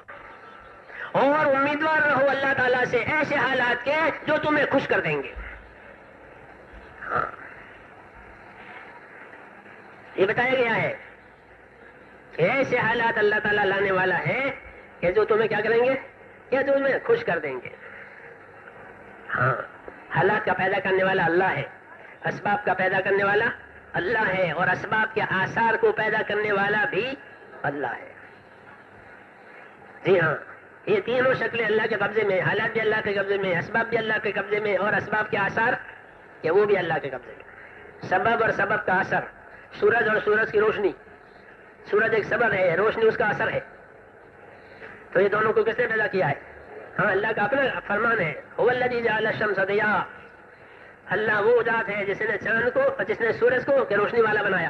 اور امیدوار رہو اللہ تعالیٰ سے ایسے حالات کے جو تمہیں خوش کر دیں گے۔ ہاں، یہ بتایا گیا ہے کہ ایسے حالات اللہ تعالیٰ لانے والا ہے کہ جو تمہیں کیا کریں گے، کہ جو تمہیں خوش کر دیں گے۔ ہاں، حالات کا پیدا کرنے والا اللہ ہے، اسباب کا پیدا کرنے والا اللہ ہے، اور اسباب کے آثار کو پیدا کرنے والا بھی اللہ ہے۔ جی ہاں، یہ تینوں شکلیں اللہ کے قبضے میں، حالات بھی اللہ کے قبضے میں، اسباب بھی اللہ کے قبضے میں، اور اسباب کے آثار کہ وہ بھی اللہ کے قبضے میں۔ سبب اور سبب کا اثر، سورج اور سورج کی روشنی، سورج ایک سبب ہے، روشنی اس کا اثر ہے، تو یہ دونوں کو کس نے پیدا کیا ہے؟ ہاں، اللہ کا اپنا فرمان ہے، هو الذی جعل الشمس ضیاء، اللہ وہ ذات ہے جس نے چاند کو اور جس نے سورج کو کہ روشنی والا بنایا،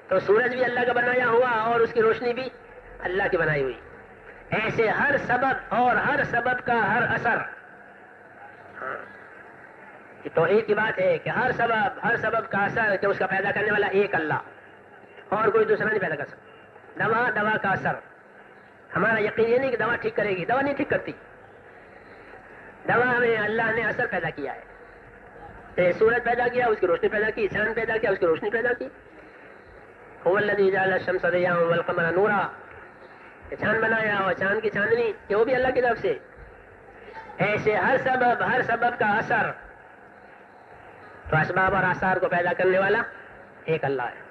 تو سورج بھی اللہ کا بنایا ہوا اور اس کی روشنی بھی اللہ کی بنائی ہوئی۔ ایسے ہر سبب اور ہر سبب کا ہر اثر، یہ توحید کی بات ہے کہ ہر سبب کا اثر کہ اس کا پیدا کرنے والا ایک اللہ، اور کوئی دوسرا نہیں پیدا کر سکتا۔ دوا کا اثر، ہمارا یقین یہ نہیں کہ دوا ٹھیک کرے گی، دوا نہیں ٹھیک کرتی، دوا میں اللہ نے اثر پیدا کیا ہے۔ سورج پیدا کیا، اس کی روشنی پیدا کی، چاند پیدا کیا، اس کی روشنی پیدا کی۔ هو الذی جعل الشمس ضیاء والقمر نورا، چاند بنایا اور چاند کی چاندنی کہ وہ بھی اللہ کی طرف سے۔ ایسے ہر سبب کا اثر، تو اسباب اور آثار کو پیدا کرنے والا ایک اللہ ہے۔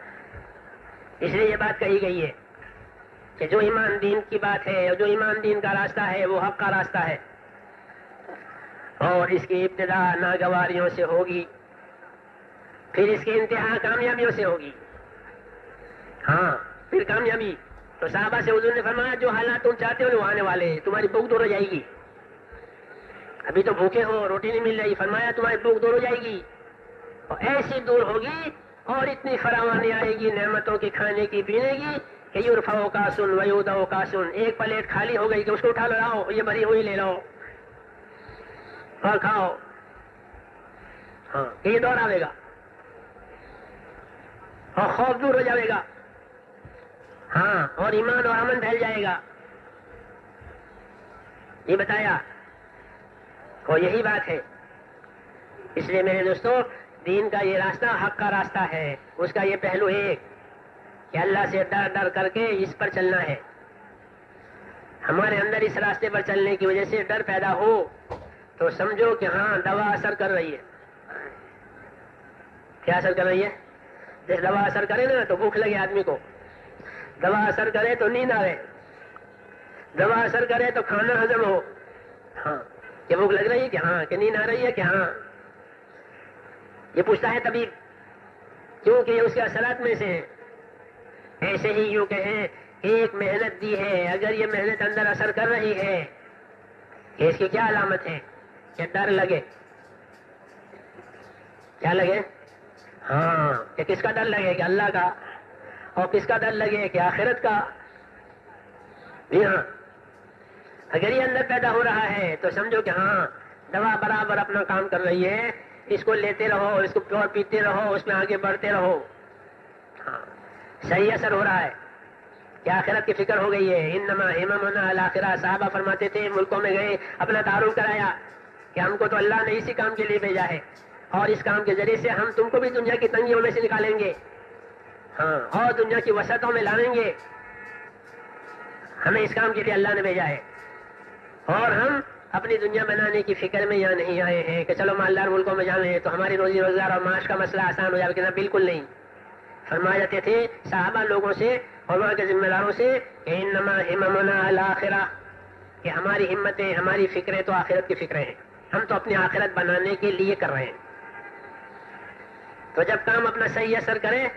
اس لیے یہ بات کہی گئی ہے کہ جو ایمان دین کی بات ہے، اور جو ایمان دین کا راستہ ہے وہ حق کا راستہ ہے، اور اس کی ابتدا ناگواریوں سے ہوگی، پھر اس کی انتہا کامیابیوں سے ہوگی۔ ہاں، پھر کامیابی۔ تو صحابہ سے حضور نے فرمایا جو حالات تم چاہتے ہو وہ آنے والے ہیں، تمہاری بھوک دور ہو جائے گی، ابھی تو بھوکے ہو، روٹی نہیں مل رہی، فرمایا تمہاری بھوک دور ہو جائے گی، اور ایسی دور ہوگی اور اتنی فراوانی آئے گی نعمتوں کی، کھانے کی، پینے کی، کہ یرفع کاسن ویودع کاسن، ایک پلیٹ خالی ہو گئی کہ اس کو اٹھا لاؤ، یہ بھری ہوئی لے لو اور کھاؤ۔ ہاں، یہ دور آئے گا اور خوف دور ہو جائے گا، ہاں، اور ایمان اور امن پھیل جائے گا۔ یہ بتایا، اور یہی بات ہے۔ اس لیے میرے دوستو، دین کا یہ راستہ حق کا راستہ ہے، اس کا یہ پہلو ایک کہ اللہ سے ڈر ڈر کر کے اس پر چلنا ہے۔ ہمارے اندر اس راستے پر چلنے کی وجہ سے ڈر پیدا ہو تو سمجھو کہ ہاں دوا اثر کر رہی ہے۔ کیا اثر کر رہی ہے؟ جیسے دوا اثر کرے نا تو بھوک لگے آدمی کو، دوا اثر کرے تو نیند آئے، دوا اثر کرے تو کھانا ہضم ہو، ہاں، کہ بھوک لگ رہی ہے کہ ہاں، کہ نیند آ رہی ہے کہ ہاں۔ یہ پوچھتا ہے طبیب، کیونکہ یہ اس کے اثرات میں سے ہیں۔ ایسے ہی یوں کہیں ایک محنت دی ہے، اگر یہ محنت اندر اثر کر رہی ہے کہ اس کی کیا علامت ہے؟ کہ ڈر لگے۔ کیا لگے؟ ہاں، کہ کس کا ڈر لگے؟ کہ اللہ کا، اور کس کا ڈر لگے؟ کہ آخرت کا۔ جی ہاں، اگر یہ اندر پیدا ہو رہا ہے تو سمجھو کہ ہاں دوا برابر اپنا کام کر رہی ہے، اس کو لیتے رہو، اس کو پیور پیتے رہو، اس میں آگے بڑھتے رہو. ہاں صحیح اثر ہو رہا ہے کہ آخرت کی فکر ہو گئی ہے. انما ہممنا الاخرہ. صحابہ فرماتے تھے ملکوں میں گئے، اپنا تعارف کرایا کہ ہم کو تو اللہ نے اسی کام کے لیے بھیجا ہے، اور اس کام کے ذریعے سے ہم تم کو بھی دنیا کی تنگیوں میں سے نکالیں گے، ہاں، اور دنیا کی وسعتوں میں لائیں گے. ہمیں اس کام کے لیے اللہ نے بھیجا ہے، اور ہم اپنی دنیا بنانے کی فکر میں یہاں نہیں آئے ہیں کہ چلو مالدار ملکوں میں جانے تو ہماری روزی روزگار اور معاش کا مسئلہ آسان ہو جائے. کہ بالکل نہیں. فرمایا جاتے تھے صحابہ لوگوں سے اور وہاں کے ذمہ داروں سے کہ انما ہممنا الاخرہ، کہ ہماری ہمتیں، ہماری فکریں تو آخرت کی فکریں ہیں، ہم تو اپنی آخرت بنانے کے لیے کر رہے ہیں. تو جب کام اپنا صحیح اثر کرے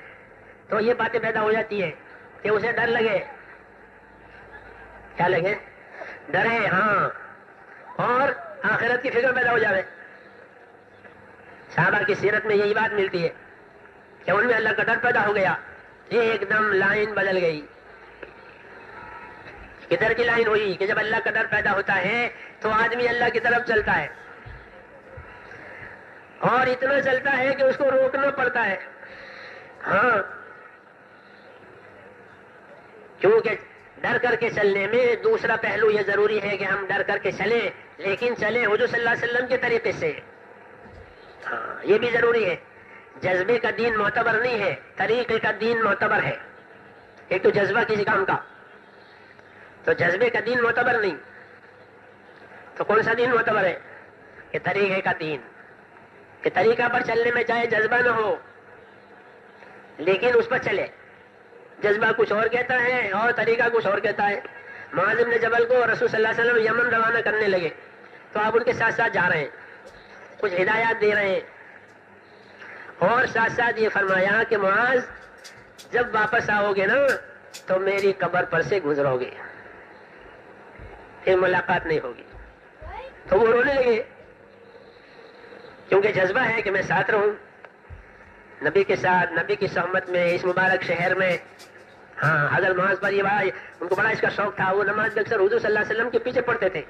تو یہ باتیں پیدا ہو جاتی ہے کہ اسے ڈر لگے. کیا لگے؟ ڈرے، ہاں، اور آخرت کی فکر پیدا ہو جائے. صحابہ کی سیرت میں یہی بات ملتی ہے کہ ان میں اللہ کا ڈر پیدا ہو گیا. ایک دم لائن بدل گئی. کدھر کی لائن ہوئی کہ جب اللہ کا ڈر پیدا ہوتا ہے تو آدمی اللہ کی طرف چلتا ہے، اور اتنا چلتا ہے کہ اس کو روکنا پڑتا ہے. ہاں، کیونکہ ڈر کر کے چلنے میں دوسرا پہلو یہ ضروری ہے کہ ہم ڈر کر کے چلیں، لیکن چلیں حضور صلی اللہ علیہ وسلم کے طریقے سے. ہاں، یہ بھی ضروری ہے. جذبے کا دین معتبر نہیں ہے، طریقے کا دین معتبر ہے. ایک تو جذبہ کسی کام کا، تو جذبے کا دین معتبر نہیں. تو کون سا دین معتبر ہے؟ کہ طریقے کا دین، کہ طریقہ پر چلنے میں چاہے جذبہ نہ ہو لیکن اس پر چلے. جذبہ کچھ اور کہتا ہے اور طریقہ کچھ اور کہتا ہے. معاذ بن جبل کو رسول صلی اللہ علیہ وسلم یمن روانہ کرنے لگے تو آپ ان کے ساتھ ساتھ جا رہے ہیں، کچھ ہدایات دے رہے ہیں، اور ساتھ ساتھ یہ فرمایا کہ معاذ جب واپس آؤ گے نا تو میری قبر پر سے گزرو گے، پھر ملاقات نہیں ہوگی. تو وہ رونے لگے کیونکہ جذبہ ہے کہ میں ساتھ رہوں نبی کے ساتھ، نبی کی صحبت میں، اس مبارک شہر میں. ہاں، حضرت معاذ پر یہ بھائی ان کو بڑا اس کا شوق تھا. وہ نماز میں اکثر حضور صلی اللہ علیہ وسلم کے پیچھے پڑھتے تھے،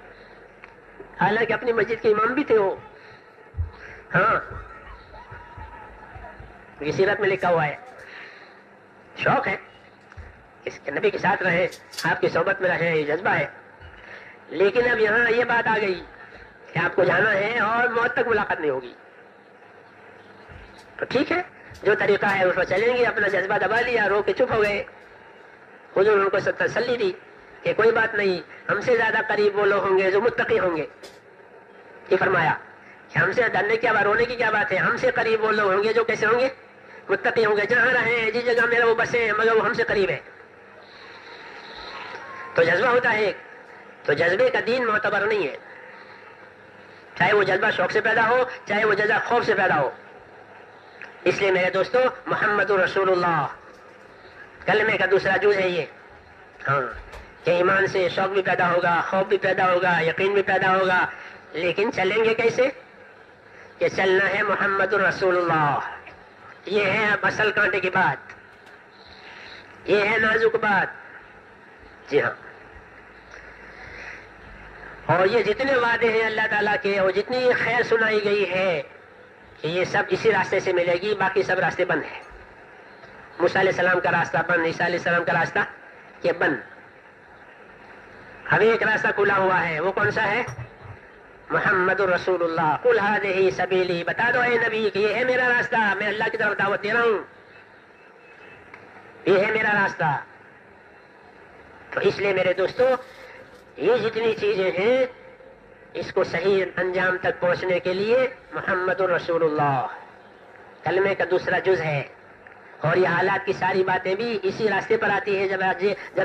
حالانکہ اپنی مسجد کے امام بھی تھے وہ. ہاں، یہ سیرت میں لکھا ہوا ہے. شوق ہے کہ نبی کے ساتھ رہے، آپ کی صحبت میں رہے، یہ جذبہ ہے. لیکن اب یہاں یہ بات آ گئی کہ آپ کو جانا ہے اور موت تک ملاقات نہیں ہوگی. تو ٹھیک ہے، جو طریقہ ہے اس پر چلیں گے. اپنا جذبہ دبا لیا، رو کے چپ ہو گئے. حضور ان کو تسلی دی کہ کوئی بات نہیں، ہم سے زیادہ قریب وہ لوگ ہوں گے جو متقی ہوں گے. یہ فرمایا کہ ہم سے ڈرنے کی بات، رونے کی کیا بات ہے، ہم سے قریب وہ لوگ ہوں گے جو کیسے ہوں گے، متقی ہوں گے. جہاں رہیں، جس جگہ میرا وہ بسے ہیں، مگر وہ ہم سے قریب ہے. تو جذبہ ہوتا ہے. تو جذبے کا دین معتبر نہیں ہے، چاہے وہ جذبہ شوق سے پیدا ہو، چاہے وہ جذبہ خوف سے پیدا ہو. اس لیے میرے دوستو، محمد رسول اللہ کلمے کا دوسرا جز ہے یہ. ہاں، کہ ایمان سے شوق بھی پیدا ہوگا، خوف بھی پیدا ہوگا، یقین بھی پیدا ہوگا. لیکن چلیں گے کیسے؟ کہ چلنا ہے محمد رسول اللہ. یہ ہے اب اصل کانٹے کی بات، یہ ہے نازک بات. جی ہاں، اور یہ جتنے وعدے ہیں اللہ تعالیٰ کے اور جتنی خیر سنائی گئی ہے کہ یہ سب اسی راستے سے ملے گی، باقی سب راستے بند ہیں. موسیٰ علیہ السلام کا راستہ بند، عیسیٰ علیہ السلام کا راستہ یہ بند. ابھی ایک راستہ کھلا ہوا ہے، وہ کون سا ہے؟ محمد رسول اللہ. قل ھذہ سبیلی، بتا دو اے نبی کہ یہ ہے میرا راستہ، میں اللہ کی طرف دعوت دے رہا ہوں، یہ ہے میرا راستہ. تو اس لیے میرے دوستو، یہ جتنی چیزیں ہیں اس کو صحیح انجام تک پہنچنے کے لیے محمد رسول اللہ کلمے کا دوسرا جز ہے. اور یہ حالات کی ساری باتیں بھی اسی راستے پر آتی ہے جب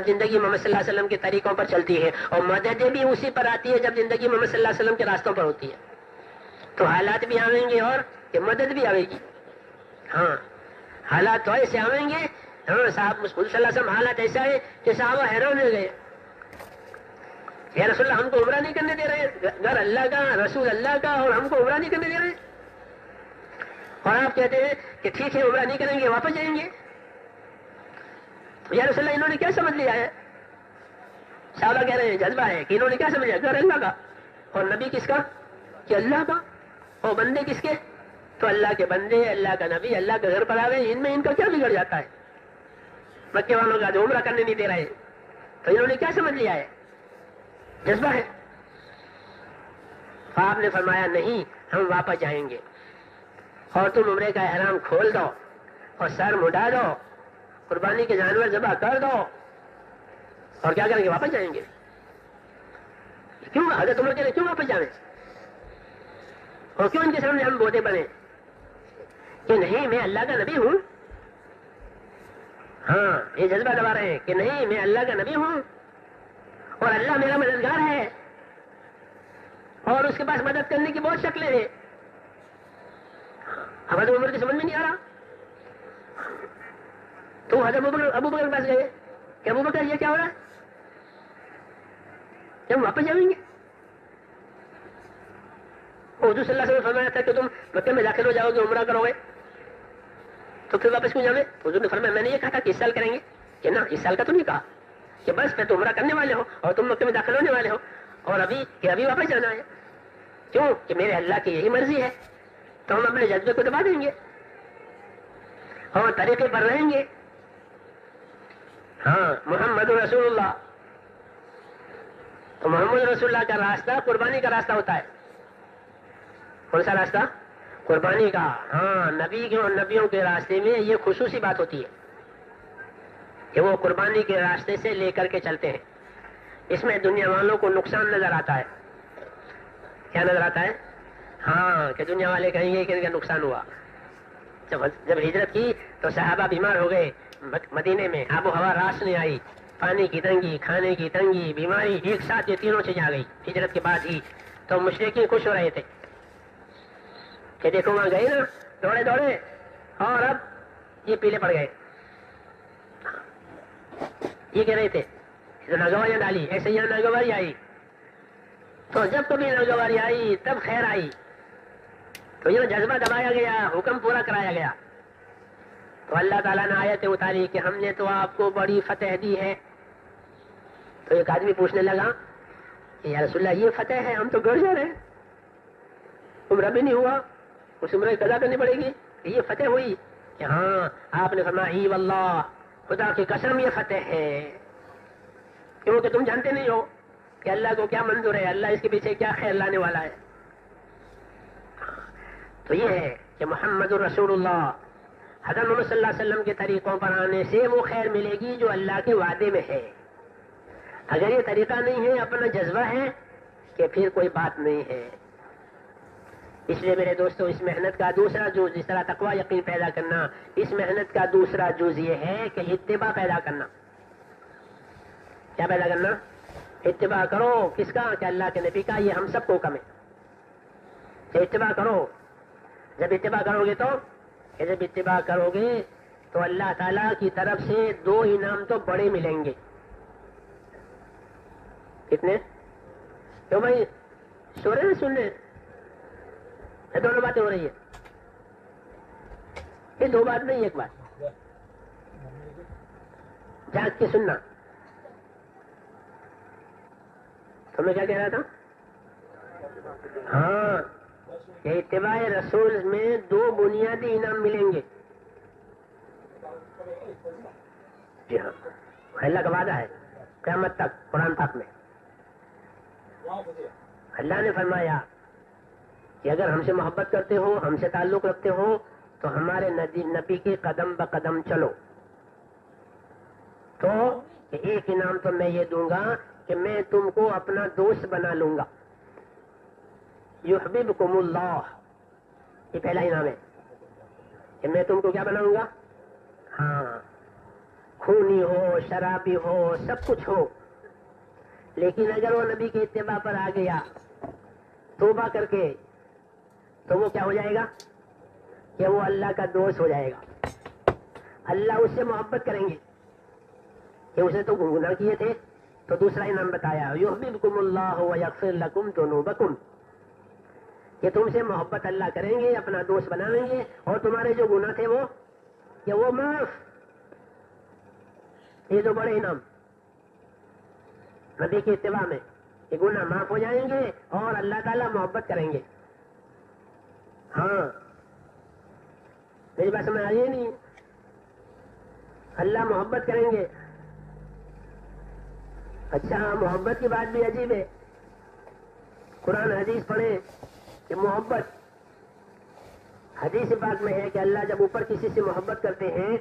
زندگی محمد صلی اللہ علیہ وسلم کے طریقوں پر چلتی ہے، اور مددیں بھی اسی پر آتی ہے جب زندگی محمد صلی اللہ علیہ وسلم کے راستوں پر ہوتی ہے. تو حالات بھی آئیں گے اور یہ مدد بھی آئے گی. ہاں، حالات تو ایسے آئیں گے. ہاں صاحب، صلی اللہ علیہ وسلم حالات ایسا ہے کہ صحابہ حیران ہو گئے، یا رسول اللہ ہم کو عمرہ نہیں کرنے دے رہے، گھر اللہ کا، رسول اللہ کا، اور ہم کو عمرہ نہیں کرنے دے رہے. اور آپ کہتے ہیں کہ ٹھیک ہے عمرہ نہیں کریں گے، واپس جائیں گے. یا رسول اللہ انہوں نے کیا سمجھ لیا ہے؟ صحابہ کہہ رہے ہیں جذبہ ہے کہ انہوں نے کیا سمجھا گھر اللہ کا، اور نبی کس کا کہ اللہ کا، اور بندے کس کے تو اللہ کے بندے، اللہ کا نبی، اللہ کے گھر پر آ گئے، ان میں ان کا کیا بگڑ جاتا ہے؟ مکے والوں کا جو عمرہ کرنے نہیں دے رہے، تو انہوں نے کیا سمجھ لیا ہے؟ جذبہ ہے۔ آپ نے فرمایا نہیں، ہم واپس جائیں گے، اور تم عمرے کا احرام کھول دو اور سر مڈا دو، قربانی کے جانور ذبح کر دو، اور کیا کریں گے؟ واپس جائیں گے۔ کیوں حضرت عمر کے لیے کیوں واپس جانے، اور کیوں ان کے سامنے ہم بوتے بنے کہ نہیں میں اللہ کا نبی ہوں؟ ہاں یہ جذبہ دبا رہے ہیں کہ نہیں میں اللہ کا نبی ہوں اور اللہ میرا مددگار ہے، اور اس کے پاس مدد کرنے کی بہت شکلیں ہیں۔ حضرت عمر کی سمجھ میں نہیں آ رہا، تو حضرت ابو بکر کے پاس گئے کہ ابو بکر یہ کیا ہو رہا ہے، کہ ہم واپس جائیں گے؟ حضور صلی اللہ علیہ وسلم نے فرمایا تھا کہ تم مکے میں داخل ہو جاؤ گے، عمرہ کرو گے، تو پھر واپس کیوں جاؤ گے؟ حضور نے فرمایا میں نے یہ کہا تھا کہ اس سال کریں گے، کہ نہ اس سال کا تو نہیں کہا، کہ بس پھر تم عمرہ کرنے والے ہو اور تم مکے میں داخل ہونے والے ہو، اور ابھی واپس جانا ہے، کیوں کہ میرے اللہ کی یہی مرضی ہے، تو ہم اپنے جذبے کو دبا دیں گے اور طریقے پر رہیں گے۔ ہاں محمد رسول اللہ، تو محمد رسول اللہ کا راستہ قربانی کا راستہ ہوتا ہے۔ کون سا راستہ؟ قربانی کا۔ ہاں نبی کے اور نبیوں کے راستے میں یہ خصوصی بات ہوتی ہے کہ وہ قربانی کے راستے سے لے کر کے چلتے ہیں۔ اس میں دنیا والوں کو نقصان نظر آتا ہے۔ کیا نظر آتا ہے؟ ہاں کہ دنیا والے کہیں گے کہ ان کا نقصان ہوا۔ جب ہجرت کی تو صحابہ بیمار ہو گئے، مدینے میں آب و ہوا راس نہیں آئی، پانی کی تنگی، کھانے کی تنگی، بیماری، ایک ساتھ یہ تینوں چیزیں آ گئی ہجرت کے بعد ہی۔ تو مشرکین خوش ہو رہے تھے کہ دیکھو وہاں گئے نا، دوڑے دوڑے، اور اب یہ پیلے پڑ گئے۔ یہ کہہ رہے تھے ناگواریاں ڈالی، ایسے یہاں ناگواری آئی، تو جب کبھی ناگواری آئی تب خیر آئی، تو یہ جذبہ دبایا گیا، حکم پورا کرایا گیا۔ تو اللہ تعالیٰ نے آیت اتاری کہ ہم نے تو آپ کو بڑی فتح دی ہے۔ تو ایک آدمی پوچھنے لگا کہ یا رسول اللہ یہ فتح ہے، ہم تو گھر جا رہے ہیں، عمرہ بھی نہیں ہوا، اس عمرہ کی قضا کرنی پڑے گی، کہ یہ فتح ہوئی؟ کہ ہاں آپ نے فرمایا ای واللہ، خدا کی قسم یہ فتح ہے، کیونکہ تم جانتے نہیں ہو کہ اللہ کو کیا منظور ہے، اللہ اس کے پیچھے کیا خیر لانے والا ہے۔ تو یہ ہے کہ محمد الرسول اللہ، حضرت محمد صلی اللہ علیہ وسلم کے طریقوں پر آنے سے وہ خیر ملے گی جو اللہ کے وعدے میں ہے۔ اگر یہ طریقہ نہیں ہے، اپنا جذبہ ہے، کہ پھر کوئی بات نہیں ہے۔ اس لیے میرے دوستوں اس محنت کا دوسرا جز، جس طرح تقوی یقین پیدا کرنا، اس محنت کا دوسرا جز یہ ہے کہ اتباع پیدا کرنا۔ کیا پیدا کرنا؟ اتباع کرو، کس کا؟ کہ اللہ کے نبی کا۔ یہ ہم سب کو حکم ہے کہ اتباع کرو۔ جب اتباع کرو گے جب اتباع کرو گے تو اللہ تعالیٰ کی طرف سے دو انعام تو بڑے ملیں گے۔ کتنے؟ کیوں بھائی سو رہے ہیں؟ سن رہے؟ یہ دونوں باتیں ہو رہی ہے، یہ دو بات نہیں، ایک بات جاگ کے سننا۔ تو میں کیا کہہ رہا تھا؟ ہاں کہ اتباع رسول میں دو بنیادی انعام ملیں گے۔ جی ہاں، اللہ کا وعدہ ہے قیامت تک قرآن پاک میں۔ اللہ نے فرمایا کہ اگر ہم سے محبت کرتے ہو، ہم سے تعلق رکھتے ہو، تو ہمارے نبی کے قدم بقدم چلو۔ تو ایک انعام تو میں یہ دوں گا کہ میں تم کو اپنا دوست بنا لوں گا۔ یحببکم اللہ، یہ پہلا انعام ہے کہ میں تم کو کیا بناؤں گا؟ ہاں، خونی ہو، شرابی ہو، سب کچھ ہو، لیکن اگر وہ نبی کے اتباع پر آ گیا توبہ کر کے، تو وہ کیا ہو جائے گا؟ کہ وہ اللہ کا دوست ہو جائے گا۔ اللہ اس سے محبت کریں گے کہ اسے تو گناہ کیے تھے، تو دوسرا انعام بتایا یحببکم اللہ ویغفر لکم ذنوبکم، کہ تم سے محبت اللہ کریں گے، اپنا دوست بنا لیں گے، اور تمہارے جو گناہ تھے وہ معاف۔ یہ جو بڑے انعام، نبی کی اتباع میں کہ گناہ معاف ہو جائیں گے اور اللہ تعالیٰ محبت کریں گے. ہاں میری بات سمجھ آئی ہے نہیں؟ اللہ محبت کریں گے. اچھا محبت کی بات بھی عجیب ہے. قرآن حدیث پڑھیں کہ محبت حدیث پاک میں ہے کہ اللہ جب اوپر کسی سے محبت کرتے ہیں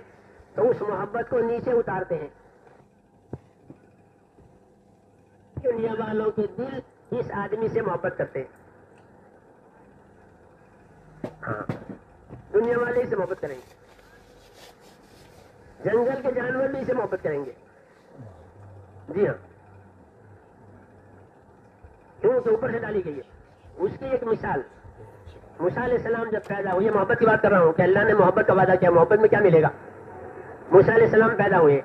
تو اس محبت کو نیچے اتارتے ہیں. دنیا والوں کے دل اس آدمی سے محبت کرتے ہیں. ہاں دنیا والے اسے محبت کریں گے, جنگل کے جانور بھی اسے محبت کریں گے. جی ہاں, کیوں کہ اوپر سے ڈالی گئی ہے. اس کی ایک مثال, موسیٰ علیہ السلام جب پیدا ہوئے, محبت کی بات کر رہا ہوں کہ اللہ نے محبت کا وعدہ کیا, محبت میں کیا ملے گا. موسیٰ علیہ السلام پیدا ہوئے,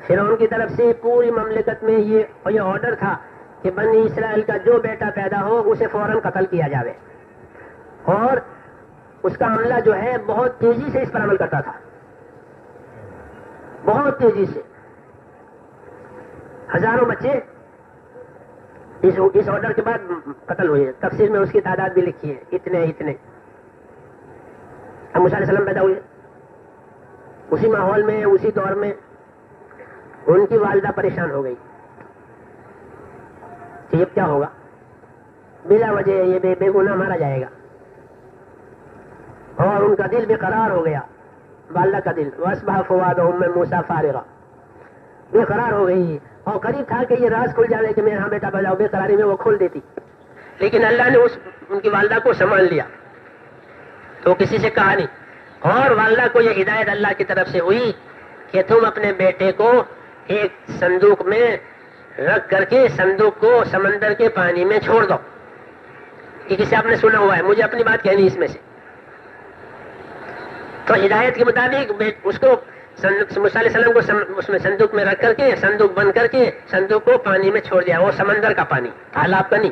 فرعون کی طرف سے پوری مملکت میں یہ آرڈر تھا کہ بنی اسرائیل کا جو بیٹا پیدا ہو اسے فوراً قتل کیا جاوے, اور اس کا عملہ جو ہے بہت تیزی سے اس پر عمل کرتا تھا, بہت تیزی سے. ہزاروں بچے اس آرڈر کے بعد قتل ہوئے. تفسیر میں اس کی تعداد بھی لکھی ہے, اتنے اتنے. اب موسیٰ علیہ السلام پیدا ہوئے, اسی ماحول میں اسی دور میں ان کی والدہ پریشان ہو گئی کہ اب کیا ہوگا, بلا وجہ یہ بے گناہ مارا جائے گا. اور ان کا دل بے قرار ہو گیا, والدہ کا دل. وَأَصْبَحَ فُؤَادُ أُمِّ مُوسَىٰ فَارِغًا, بے قرار ہو گئی. اور قریب تھا کہ یہ راز کھل جائے کہ میرا بیٹا پیدا ہو, بے قراری میں وہ کھول دیتی, لیکن اللہ نے ان کی والدہ کو سنبھال لیا تو کسی سے کہا نہیں. اور والدہ کو یہ ہدایت اللہ کی طرف سے ہوئی کہ تم اپنے بیٹے کو ایک صندوق میں رکھ کر کے صندوق کو سمندر کے پانی میں چھوڑ دو. یہ کسی آپ نے سنا ہوا ہے, مجھے اپنی بات کہنی اس میں سے. تو ہدایت کے مطابق اس کو موسیٰ علیہ السلام کو اس میں صندوق میں رکھ کر کے, صندوق بند کر کے صندوق کو پانی میں چھوڑ دیا. وہ سمندر کا پانی, تالاب کا نہیں,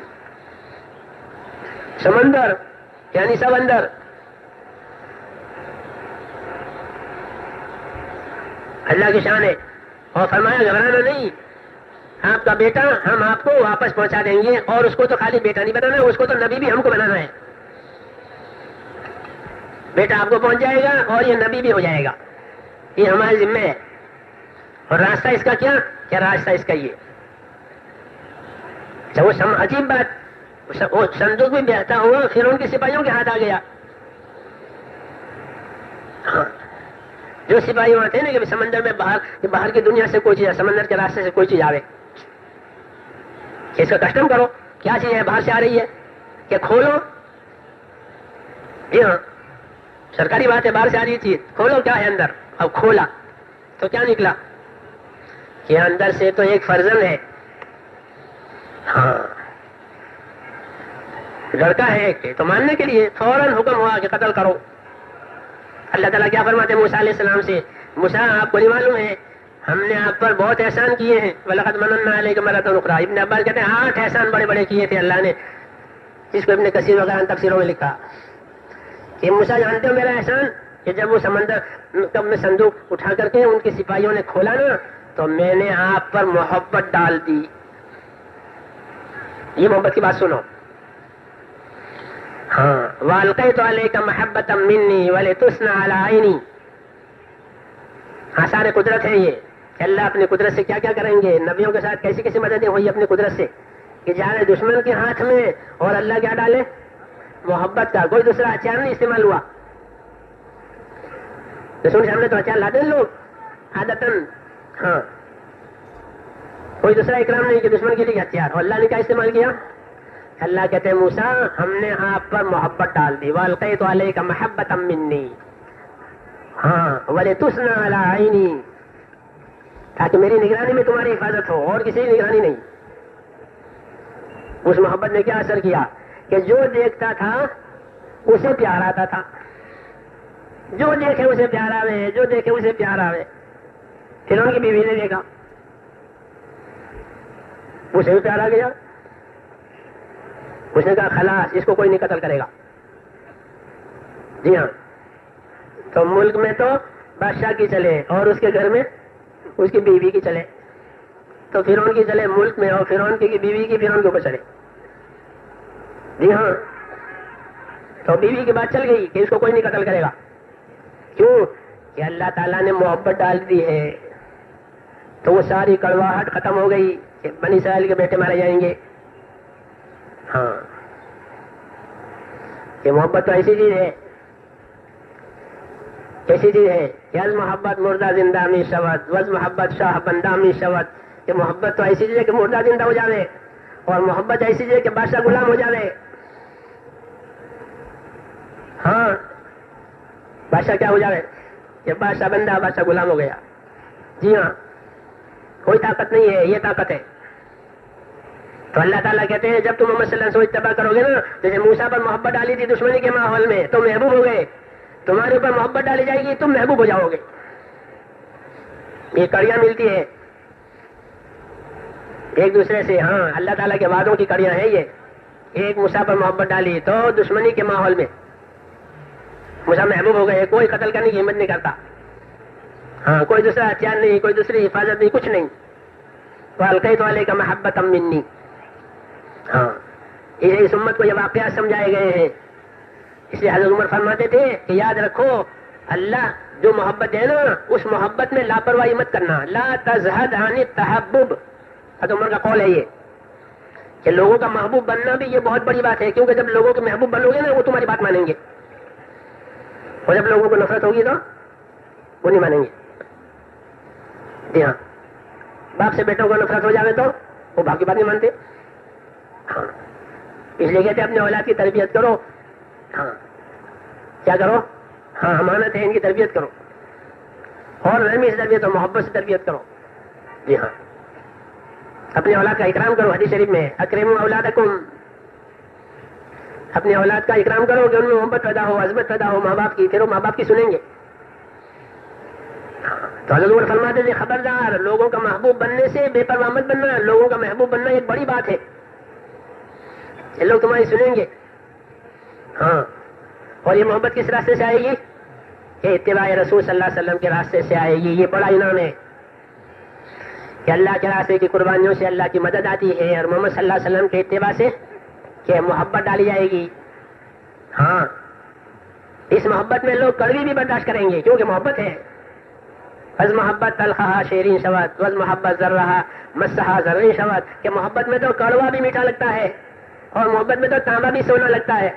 سمندر یعنی سمندر. اللہ کی شان ہے. اور فرمایا گھبرانا نہیں, آپ کا بیٹا ہم آپ کو واپس پہنچا دیں گے. اور اس کو تو خالی بیٹا نہیں بنانا, اس کو تو نبی بھی ہم کو بنانا ہے. بیٹا آپ کو پہنچ جائے گا اور یہ نبی بھی ہو جائے گا, یہ ہمارے ذمہ ہے. اور راستہ اس کا کیا راستہ اس کا یہ. جب وہ عجیب بات, وہ صندوق بھی بہتا ہوا پھر ان کے سپاہیوں کے ہاتھ آ گیا. ہاں جو سپاہی وہاں تھے نا کہ سمندر میں باہر کی دنیا سے کوئی چیز, سمندر کے راستے سے کوئی چیز آوے, کہ اس کا کسٹم کرو, کیا چیز ہے باہر سے آ رہی ہے, کہ کھولو. جی ہاں سرکاری بات ہے, باہر سے آ رہی چیز کھولو, کیا ہے اندر. اب کھولا تو کیا نکلا کہ اندر سے تو ایک فرزند ہے. ہاں لڑکا ہے کہ تو ماننے کے لیے فوراً حکم ہوا کہ قتل کرو. اللہ تعالیٰ کیا فرماتے ہیں موسیٰ علیہ السلام سے, موسیٰ آپ کو نہیں معلوم ہے ہم نے آپ پر بہت احسان کیے ہیں. وَلَقَدْ مَنَنَّا عَلَيْكَ مَرَّةً أُخْرَىٰ. ابن عباس کہتے ہیں 8 احسان بڑے بڑے کیے تھے اللہ نے, جس کو ابن کثیر وغیرہ تفسیروں میں لکھا کہ موسیٰ جانتے ہو میرا احسان, کہ جب وہ سمندر میں صندوق اٹھا کر کے ان کے سپاہیوں نے کھولا نا تو میں نے آپ پر محبت ڈال دی. یہ محبت کی بات سنو. ہاں وَأَلْقَيْتُ عَلَيْكَ مَحَبَّةً مِّنِّي وَلِتُصْنَعَ عَلَىٰ عَيْنِي. آثار قدرت ہے یہ کہ اللہ اپنی قدرت سے کیا کیا کریں گے. نبیوں کے ساتھ کیسی کیسی مددیں ہوئی اپنی قدرت سے, کہ جائے دشمن کے ہاتھ میں اور اللہ کیا ڈالے, محبت کا. کوئی دوسرا ہتھیار نہیں استعمال ہوا. دشمن کے سامنے تو ہتھیار لاتے ہیں لوگ عادتاً, ہاں کوئی دوسرا اکرام نہیں کہ دشمن کے لیے ہتھیار. اور اللہ نے کیا استعمال کیا, اللہ کہتے ہیں موسیٰ ہم نے آپ پر محبت ڈال دی. وَأَلْقَيْتُ عَلَيْكَ مَحَبَّةً مِّنِّي, ہاں وَلِتُصْنَعَ عَلَىٰ عَيْنِي, تاکہ میری نگرانی میں تمہاری حفاظت ہو اور کسی کی نگرانی نہیں. اس محبت نے کیا اثر کیا کہ جو دیکھتا تھا اسے پیار آتا تھا. جو دیکھے اسے پیار آوے, جو دیکھے اسے پیار آوے. فرعون کی بیوی نے دیکھا, اسے بھی پیار آ گیا. اس نے کہا خلاص اس کو کوئی نہیں قتل کرے گا. جی ہاں تو ملک میں تو بادشاہ کی چلے اور اس کے گھر میں اس کی بیوی کی چلے. تو فرعون کی چلے ملک میں، اور فرعون کی بیوی کی فرعون کے اوپر چلے. جی ہاں، تو بیوی کی بات چل گئی کہ اس کو کوئی نہیں قتل کرے گا. کیوں؟ کہ اللہ تعالیٰ نے محبت ڈال دی ہے. تو وہ ساری کڑواہٹ ختم ہو گئی کہ بنی اسرائیل کے بیٹے مارے جائیں گے. ہاں، یہ محبت تو ایسی چیز ہے، ایسی چیز ہے کہ از محبت مردہ زندہ می شود، وز محبت شاہ بندہ می شود. کہ محبت تو ایسی چیز ہے کہ مردہ زندہ ہو جاوے، اور محبت ایسی چیز ہے کہ بادشاہ غلام ہو جاوے. ہاں، بادشاہ کیا ہو جاوے؟ کہ بادشاہ بندہ، بادشاہ غلام ہو گیا. جی ہاں، کوئی طاقت نہیں ہے، یہ طاقت ہے. تو اللہ تعالیٰ کہتے ہیں جب تم محمد صلی اللہ علیہ وسلم اتباع کرو گے نا، جیسے موسیٰ پر محبت ڈالی تھی دشمنی کے ماحول میں تو محبوب ہو گئے، تمہارے اوپر محبت ڈالی جائے گی تم محبوب ہو جاؤ گے. یہ کڑیاں ملتی ہے ایک دوسرے سے. ہاں، اللہ تعالیٰ کے وعدوں کی کڑیاں ہیں یہ. ایک موسیٰ پر محبت ڈالی تو دشمنی کے ماحول میں موسیٰ محبوب ہو گئے، کوئی قتل کرنے کی ہمت نہیں کرتا. ہاں، کوئی دوسرا ہتھیار نہیں، کوئی دوسری حفاظت نہیں، کچھ نہیں. وَأَلْقَيْتُ عَلَيْكَ مَحَبَّةً مِّنِّي. ہاں، اس امت کو یہ واقعات سمجھائے گئے ہیں. اس لیے حضرت عمر فرماتے تھے کہ یاد رکھو اللہ جو محبت ہے نا اس محبت میں لاپرواہی مت کرنا. لا تزہد عن التحبب. حضرت عمر کا قول ہے یہ کہ لوگوں کا محبوب بننا بھی یہ بہت بڑی بات ہے، کیونکہ جب لوگوں کے محبوب بنو گے نا وہ تمہاری بات مانیں گے، اور جب لوگوں کو نفرت ہوگی تو وہ نہیں مانیں گے. جی ہاں، باپ سے بیٹوں کو نفرت ہو جائے تو وہ باپ کی بات نہیں مانتے. ہاں، اس لیے کہتے اپنے اولاد کی تربیت کرو. ہاں، کیا کرو؟ ہاں، امانت ہے، ان کی تربیت کرو، اور نرمی سے تربیت اور محبت سے تربیت کرو. جی ہاں، اپنے اولاد کا اکرام کرو. حدیث شریف میں اکرموا اولادکم، اپنے اولاد کا اکرام کرو کہ ان میں محبت پیدا ہو، عظمت پیدا ہو ماں باپ کی، پھر وہ ماں باپ کی سنیں گے. تو حضرت عمر فرماتے تھے خبردار لوگوں کا محبوب بننے سے بے پرواہ مت بننا. لوگوں کا محبوب بننا ایک بڑی بات ہے، یہ لوگ تمہاری سنیں گے. ہاں، اور یہ محبت کس راستے سے آئے گی؟ کہ اتباع رسول صلی اللہ علیہ وسلم کے راستے سے آئے گی. یہ بڑا انعام ہے کہ اللہ کے راستے کی قربانیوں سے اللہ کی مدد آتی ہے، اور محمد صلی اللہ علیہ وسلم کے اتباع سے کہ محبت ڈالی جائے گی. ہاں، اس محبت میں لوگ کڑوی بھی برداشت کریں گے کیونکہ محبت ہے. از محبت تلخہ شیرین شود، وز محبت ذرہ مسحہ ذرین شود. کہ محبت میں تو کڑوا بھی میٹھا لگتا ہے، اور محبت میں تو تانبا بھی سونا لگتا ہے.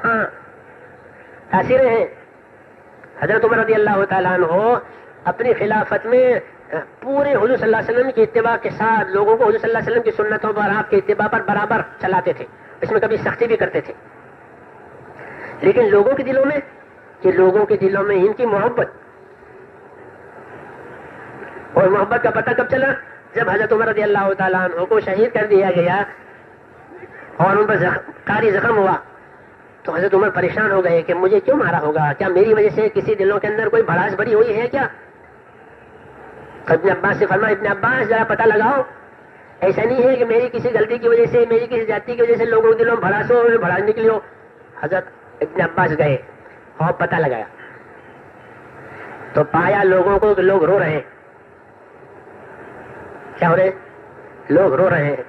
ہاں، تاثیریں ہیں. حضرت عمر رضی اللہ تعالیٰ عنہ اپنی خلافت میں پورے حضور صلی اللہ علیہ وسلم کی اتباع کے ساتھ لوگوں کو حضور صلی اللہ علیہ وسلم کی سنتوں پر، آپ کے اتباع پر برابر چلاتے تھے. اس میں کبھی سختی بھی کرتے تھے، لیکن لوگوں کے دلوں میں کہ لوگوں کے دلوں میں ان کی محبت، اور محبت کا پتہ کب چلا؟ جب حضرت عمر رضی اللہ تعالیٰ عنہ کو شہید کر دیا گیا اور ان پر کاری زخم ہوا تو حضرت عمر پریشان ہو گئے کہ مجھے کیوں مارا ہوگا؟ کیا میری وجہ سے کسی دلوں کے اندر کوئی بھڑاس بھری ہوئی ہے کیا؟ ابن عباس سے فرمایا ابن عباس ذرا پتہ لگاؤ، ایسا نہیں ہے کہ میری کسی غلطی کی وجہ سے، میری کسی جاتی کی وجہ سے لوگوں کے دلوں میں بھڑاس ہو، بھڑاس نکلی ہو. حضرت ابن عباس گئے اور پتہ لگایا تو پایا لوگوں کو کہ لوگ رو رہے ہیں. کیا ہو رہے ہیں؟ لوگ رو رہے ہیں،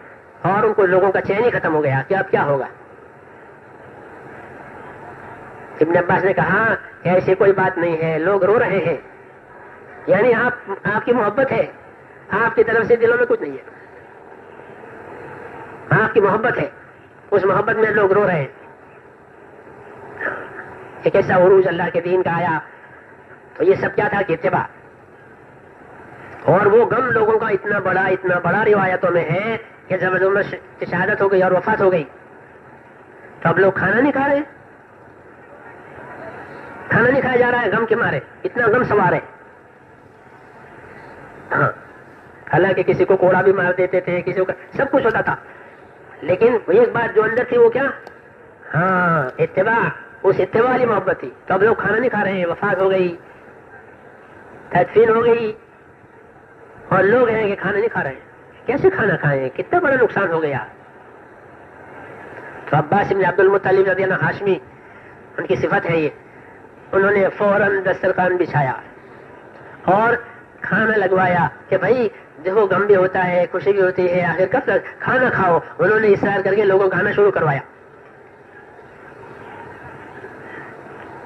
اور ان کو لوگوں کا چین ہی ختم ہو گیا کہ اب کیا ہوگا. ابن عباس نے کہا ایسی کوئی بات نہیں ہے، لوگ رو رہے ہیں، یعنی آپ کی محبت ہے، آپ کی طرف سے دلوں میں کچھ نہیں ہے، آپ کی محبت ہے، اس محبت میں لوگ رو رہے ہیں. ایک ایسا عروج اللہ کے دین کا آیا تو یہ سب کیا تھا کہ اتباع. اور وہ غم لوگوں کا اتنا بڑا روایتوں میں ہے کہ جب عمر کی شہادت ہو گئی اور وفات ہو گئی تو اب لوگ کھانا نہیں کھا رہے، کھانا نہیں کھایا جا رہا ہے غم کے مارے، اتنا غم سوار ہے. ہاں، حالانکہ کسی کو کوڑا بھی مار دیتے تھے، کسی کو سب کچھ ہوتا تھا، لیکن ایک بات جو اندر تھی وہ کیا؟ ہاں، اتباع. اس اتباع والی محبت تھی. تو اب لوگ کھانا نہیں کھا رہے ہیں، وفات ہو گئی، تدفین ہو گئی، اور لوگ ہیں کہ کھانا نہیں کھا رہے ہیں. کیسے کھانا کھائیں؟ کتنا بڑا نقصان ہو گیا. تو عباس بن عبد المطلب رضی اللہ ہاشمی، ان کی صفت ہے یہ، انہوں نے فوراً دسترخوان بچھایا اور کھانا لگوایا کہ بھائی دیکھو غم بھی ہوتا ہے, خوشی بھی ہوتی ہے, آخر کب تک کھانا کھاؤ. انہوں نے اصرار کر کے لوگوں کو کھانا شروع کروایا.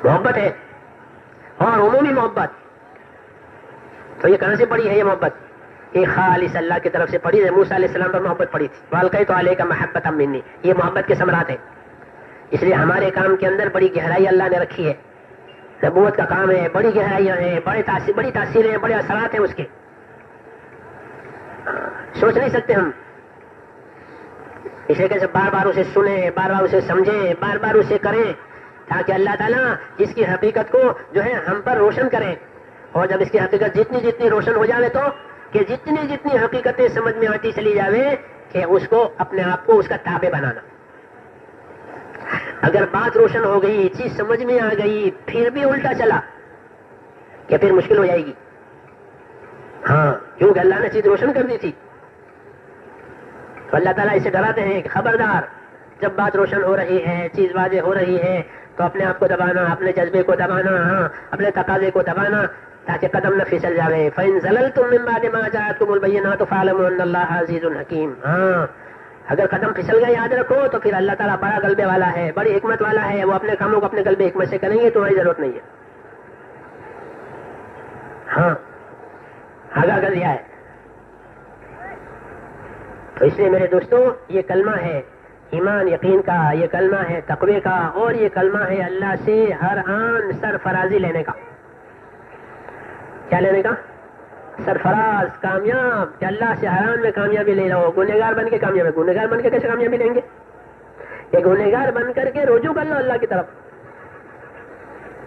محبت ہے اور عمومی محبت. تو یہ کہاں سے پڑی ہے یہ محبت؟ یہ خالص اللہ کی طرف سے پڑی ہے. موسیٰ علیہ السلام پر محبت پڑی تھی. والقیت علیک محبۃ منی, یہ محبت کے ثمرات ہیں. اس لیے ہمارے کام کے اندر بڑی گہرائی اللہ نے رکھی ہے. نبوت کا کام ہے, بڑی گہرائیاں ہیں, بڑی تاثیریں ہیں, بڑے اثرات ہیں اس کے. سوچ نہیں سکتے ہم. اسے کیسے بار بار اسے سنیں, بار بار اسے سمجھیں, بار بار اسے کریں, تاکہ اللہ تعالیٰ اس کی حقیقت کو جو ہے ہم پر روشن کریں. اور جب اس کی حقیقت جتنی روشن ہو جاوے تو کہ جتنی حقیقتیں سمجھ میں آتی چلی جاوے کہ اس کو اپنے آپ کو اس کا تابع بنانا. اگر بات روشن ہو گئی, چیز سمجھ میں آ گئی, پھر بھی الٹا چلا کہ پھر مشکل ہو جائے گی. ہاں, کیونکہ اللہ نے چیز روشن کر دی تھی. تو اللہ تعالیٰ اسے ڈراتے ہیں کہ خبردار, جب بات روشن ہو رہی ہے, چیز واضح ہو رہی ہے, تو اپنے آپ کو دبانا, اپنے جذبے کو دبانا, ہاں اپنے تقاضے کو دبانا, تاکہ قدم نہ پھسل جاوے. فَإِن زَلَلْتُم مِّن بَعْدِ مَا جَاءَتْكُمُ الْبَيِّنَاتُ فَاعْلَمُوا أَنَّ اللَّهَ عَزِيزٌ حَكِيمٌ. ہاں, اگر قدم پھسل گئے یاد رکھو تو پھر اللہ تعالیٰ بڑا غلبے والا ہے, بڑی حکمت والا ہے. وہ اپنے کاموں کو اپنے غلبے حکمت سے کریں گے, تمہاری ضرورت نہیں ہے. ہاں, آگاہ کر دیا ہے. تو اس لیے میرے دوستوں, یہ کلمہ ہے ایمان یقین کا, یہ کلمہ ہے تقوی کا, اور یہ کلمہ ہے اللہ سے ہر آن سرفرازی لینے کا. کیا لینے کا؟ سرفراز, کامیاب, کہ اللہ سے ہر آن میں کامیابی لے لو. گنہگار بن کے کامیاب ہے. گنہگار بن کے کیسے کامیابی لیں گے؟ کہ گنہگار بن کر کے رجوع کر لو اللہ کی طرف.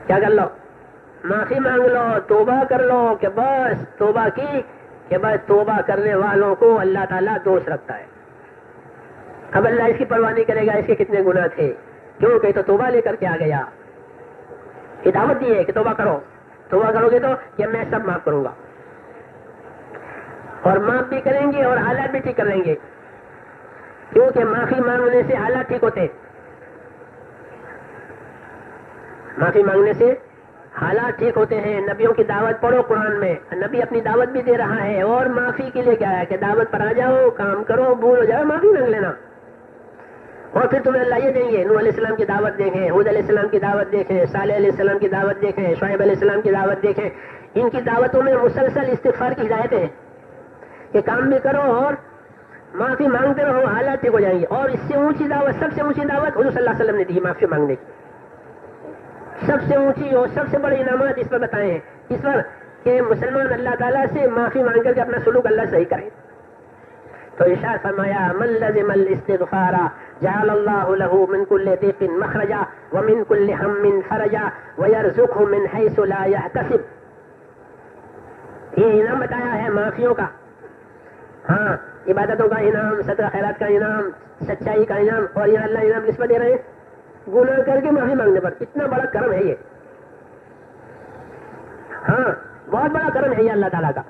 کیا کر لو؟ معافی مانگ لو, توبہ کر لو, کہ بس توبہ کی, کہ بس توبہ کرنے والوں کو اللہ تعالیٰ دوست رکھتا ہے. اب اللہ اس کی پرواہ نہیں کرے گا اس کے کتنے گناہ تھے, کیوں کہ تو توبہ لے کر کے آ گیا. یہ دعوت دی ہے کہ توبہ کرو. توبہ کرو گے تو کہ میں سب معاف کروں گا, اور معاف بھی کریں گے اور حالات بھی ٹھیک کر لیں گے, کیونکہ معافی مانگنے سے حالات ٹھیک ہوتے. معافی مانگنے سے حالات ٹھیک ہوتے ہیں. نبیوں کی دعوت پڑھو قرآن میں, نبی اپنی دعوت بھی دے رہا ہے, اور معافی کے لیے کیا ہے کہ دعوت پر آ جاؤ, کام کرو, بھول ہو جاؤ, معافی مانگ لینا. اور پھر تمہیں اللہ یہ دیں گے. نوح علیہ السلام کی دعوت دیکھیں, ہود علیہ السلام کی دعوت دیکھیں, صالح علیہ السلام کی دعوت دیکھیں, شعیب علیہ السلام کی دعوت دیکھیں. ان کی دعوتوں میں مسلسل استغفار کی ہدایتیں ہیں کہ کام بھی کرو اور معافی مانگتے رہو, حالات ٹھیک ہو جائیں گے. اور اس سے اونچی دعوت, سب سے اونچی دعوت حضور صلی اللہ علیہ وسلم نے دی معافی مانگنے کی. سب سے اونچی اور سب سے بڑے انعامات اس پر بتائے ہیں, اس پر کہ مسلمان اللہ تعالیٰ سے معافی مانگ کر کے اپنا سلوک اللہ صحیح کرے. تو ارشاد فرمایا, من لزم الاستغفار جعل اللہ له من كل ضيق مخرجا ومن كل هم فرجا ويرزقه من حيث لا يحتسب. یہ انعام بتایا ہے معافیوں کا. ہاں, عبادتوں کا انعام, صدقہ خیرات کا انعام, سچائی کا انعام. اور یہ اللہ انعام کس پر دے رہے ہیں؟ گناہ کر کے معافی مانگنے پر. اتنا بڑا کرم ہے یہ. ہاں, بہت بڑا کرم ہے یہ اللہ تعالیٰ کا.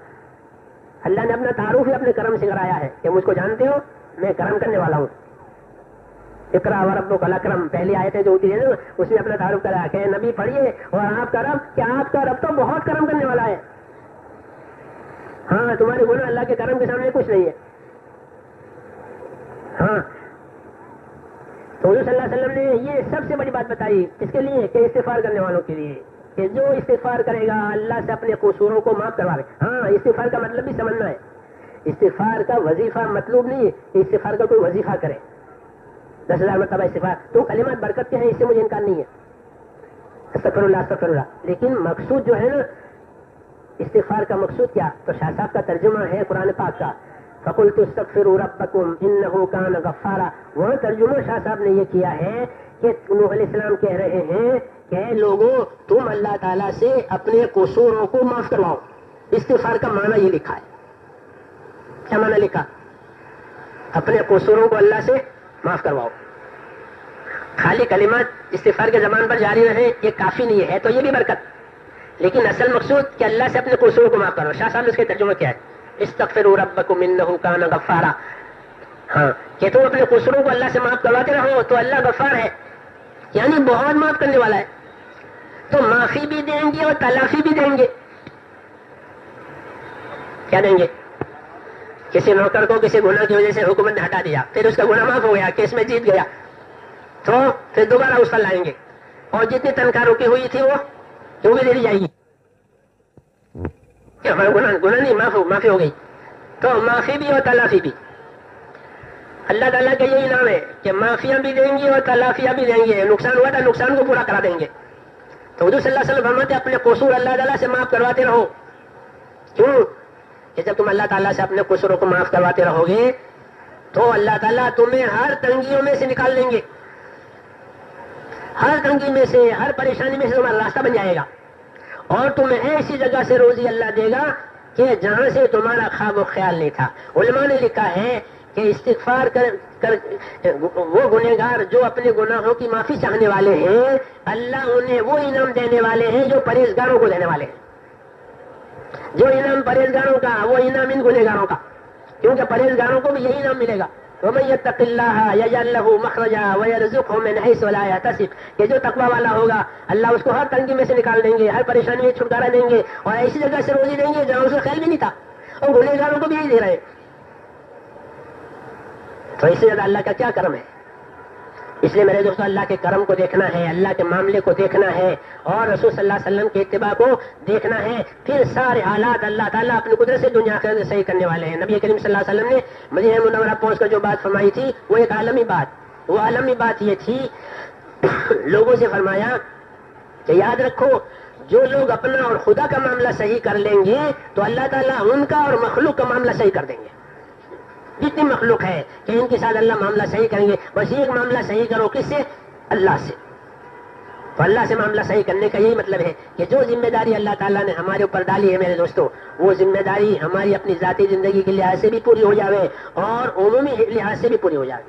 اللہ نے اپنا تعارف ہی اپنے کرم سے کرایا ہے کہ مجھ کو جانتے ہو, میں کرم کرنے والا ہوں. اقرا وربک الاکرم, پہلی آیتیں جو ہوتی ہے نا, اس میں اپنا تعارف کرایا کہ نبی پڑھیے, اور آپ کا رب, کہ آپ کا رب تو بہت کرم کرنے والا ہے. ہاں, تمہارے گناہ اللہ کے کرم کے سامنے کچھ نہیں ہے. ہاں, تو حضور صلی اللہ علیہ وسلم نے یہ سب سے بڑی بات بتائی. اس کے لیے کہ استغفار کرنے والوں کے لیے, کہ جو استغفار کرے گا اللہ سے اپنے قصوروں کو معاف کروا لے. ہاں, استغفار کا مطلب بھی سمجھنا ہے. استغفار کا وظیفہ مطلوب نہیں ہے کہ استغفار کا کوئی وظیفہ کرے 10,000 مرتبہ استغفار. تو کلمات برکت کے ہیں, اس سے مجھے انکار نہیں ہے, استغفر اللہ استغفر اللہ. لیکن مقصود جو ہے نا استغفار کا مقصود کیا, تو شاہ صاحب کا ترجمہ ہے قرآن پاک کا, فَقُلْتُ اسْتَغْفِرُوا رَبَّكُمْ إِنَّهُ كَانَ غَفَّارًا. وہاں ترجمہ شاہ صاحب نے یہ کیا ہے کہ نوح علیہ السلام کہہ رہے ہیں کہ لوگوں, تم اللہ تعالیٰ سے اپنے قصوروں کو معاف کرواؤ. استغفار کا معنی یہ لکھا ہے. کیا معنی لکھا؟ اپنے قصوروں کو اللہ سے معاف کرواؤ. خالی کلمات استغفار کے زبان پر جاری رہے یہ کافی نہیں ہے, تو یہ بھی برکت. لیکن اصل مقصود کہ اللہ سے اپنے قصوروں کو معاف کرو. شاہ صاحب نے اس کا ترجمہ کیا ہے, استغفروا ربکم انہ کان غفارا. ہاں, کہ تم اپنے قصوروں کو اللہ سے معاف کرواتے رہو تو اللہ غفار ہے, یعنی بہت معاف کرنے والا ہے. تو معافی بھی دیں گے اور تلافی بھی دیں گے. کیا دیں گے؟ کسی نوکر کو کسی گناہ کی وجہ سے حکومت نے ہٹا دیا، پھر اس کا گناہ معاف ہو گیا، کیس میں جیت گیا، تو پھر دوبارہ اس پر لائیں گے اور جتنی تنخواہ رکی ہوئی تھی وہ بھی دے دی جائے گی کہ ہمارا گناہ نہیں معافی ہو گئی. تو معافی بھی اور تلافی بھی اللہ تعالیٰ کا یہی نام ہے کہ معافیاں بھی دیں گے اور تلافیاں بھی دیں گے. نقصان ہوا تھا نقصان کو پورا کرا دیں گے. تو حضور صلی اللہ علیہ وسلم فرماتے اپنے قصور اللہ تعالیٰ سے معاف کرواتے رہو. کیوں کہ جب تم اللہ تعالیٰ سے اپنے قصوروں کو معاف کرواتے رہو گے تو اللہ تعالیٰ تمہیں ہر تنگیوں میں سے نکال دیں گے. ہر تنگی میں سے، ہر پریشانی میں سے تمہارا راستہ بن جائے گا اور تمہیں ایسی جگہ سے روزی اللہ دے گا کہ جہاں سے تمہارا خواب و خیال نہیں تھا. علماء نے لکھا ہے کہ استغفار کر وہ گنہگار جو اپنے گناہوں کی معافی چاہنے والے ہیں، اللہ انہیں وہ انعام دینے والے ہیں جو پرہیزگاروں کو دینے والے ہیں. جو انعام پرہیزگاروں کا وہ انعام ان گنہگاروں کا، کیونکہ پرہیزگاروں کو بھی یہی انعام ملے گا. وَمَن يَتَّقِ اللَّهَ يَجْعَل لَّهُ مَخْرَجًا وَيَرْزُقْهُ مِنْ حَيْثُ لَا يَحْتَسِبُ. کہ جو تقویٰ والا ہوگا اللہ اس کو ہر تنگی میں سے نکال دیں گے، ہر پریشانی میں چھٹکارا دیں گے اور ایسی جگہ سے روزی دیں گے جہاں اس کا خیال بھی نہیں تھا. اور گنہگاروں کو بھی یہی دے رہے ہیں. تو اس سے زیادہ اللہ کا کیا کرم ہے. اس لیے میرے دوستوں اللہ کے کرم کو دیکھنا ہے، اللہ کے معاملے کو دیکھنا ہے اور رسول صلی اللہ علیہ وسلم کے اتباع کو دیکھنا ہے. پھر سارے حالات اللہ تعالیٰ اپنی قدرت سے دنیا آخرت صحیح کرنے والے ہیں. نبی کریم صلی اللہ علیہ وسلم نے مدینہ منورہ پہنچ کر جو بات فرمائی تھی وہ ایک عالمی بات، وہ عالمی بات یہ تھی لوگوں سے فرمایا کہ یاد رکھو جو لوگ اپنا اور خدا کا معاملہ صحیح کر لیں گے تو اللہ تعالیٰ ان کا اور مخلوق کا معاملہ صحیح کر دیں گے. جتنی مخلوق ہے کہ ان کے ساتھ اللہ معاملہ صحیح کریں گے. بس ایک معاملہ صحیح کرو، کس سے؟ اللہ سے. تو اللہ سے معاملہ صحیح کرنے کا یہی مطلب ہے کہ جو ذمہ داری اللہ تعالیٰ نے ہمارے اوپر ڈالی ہے میرے دوستوں، وہ ذمہ داری ہماری اپنی ذاتی زندگی کے لحاظ سے بھی پوری ہو جاوے اور عمومی لحاظ سے بھی پوری ہو جائے.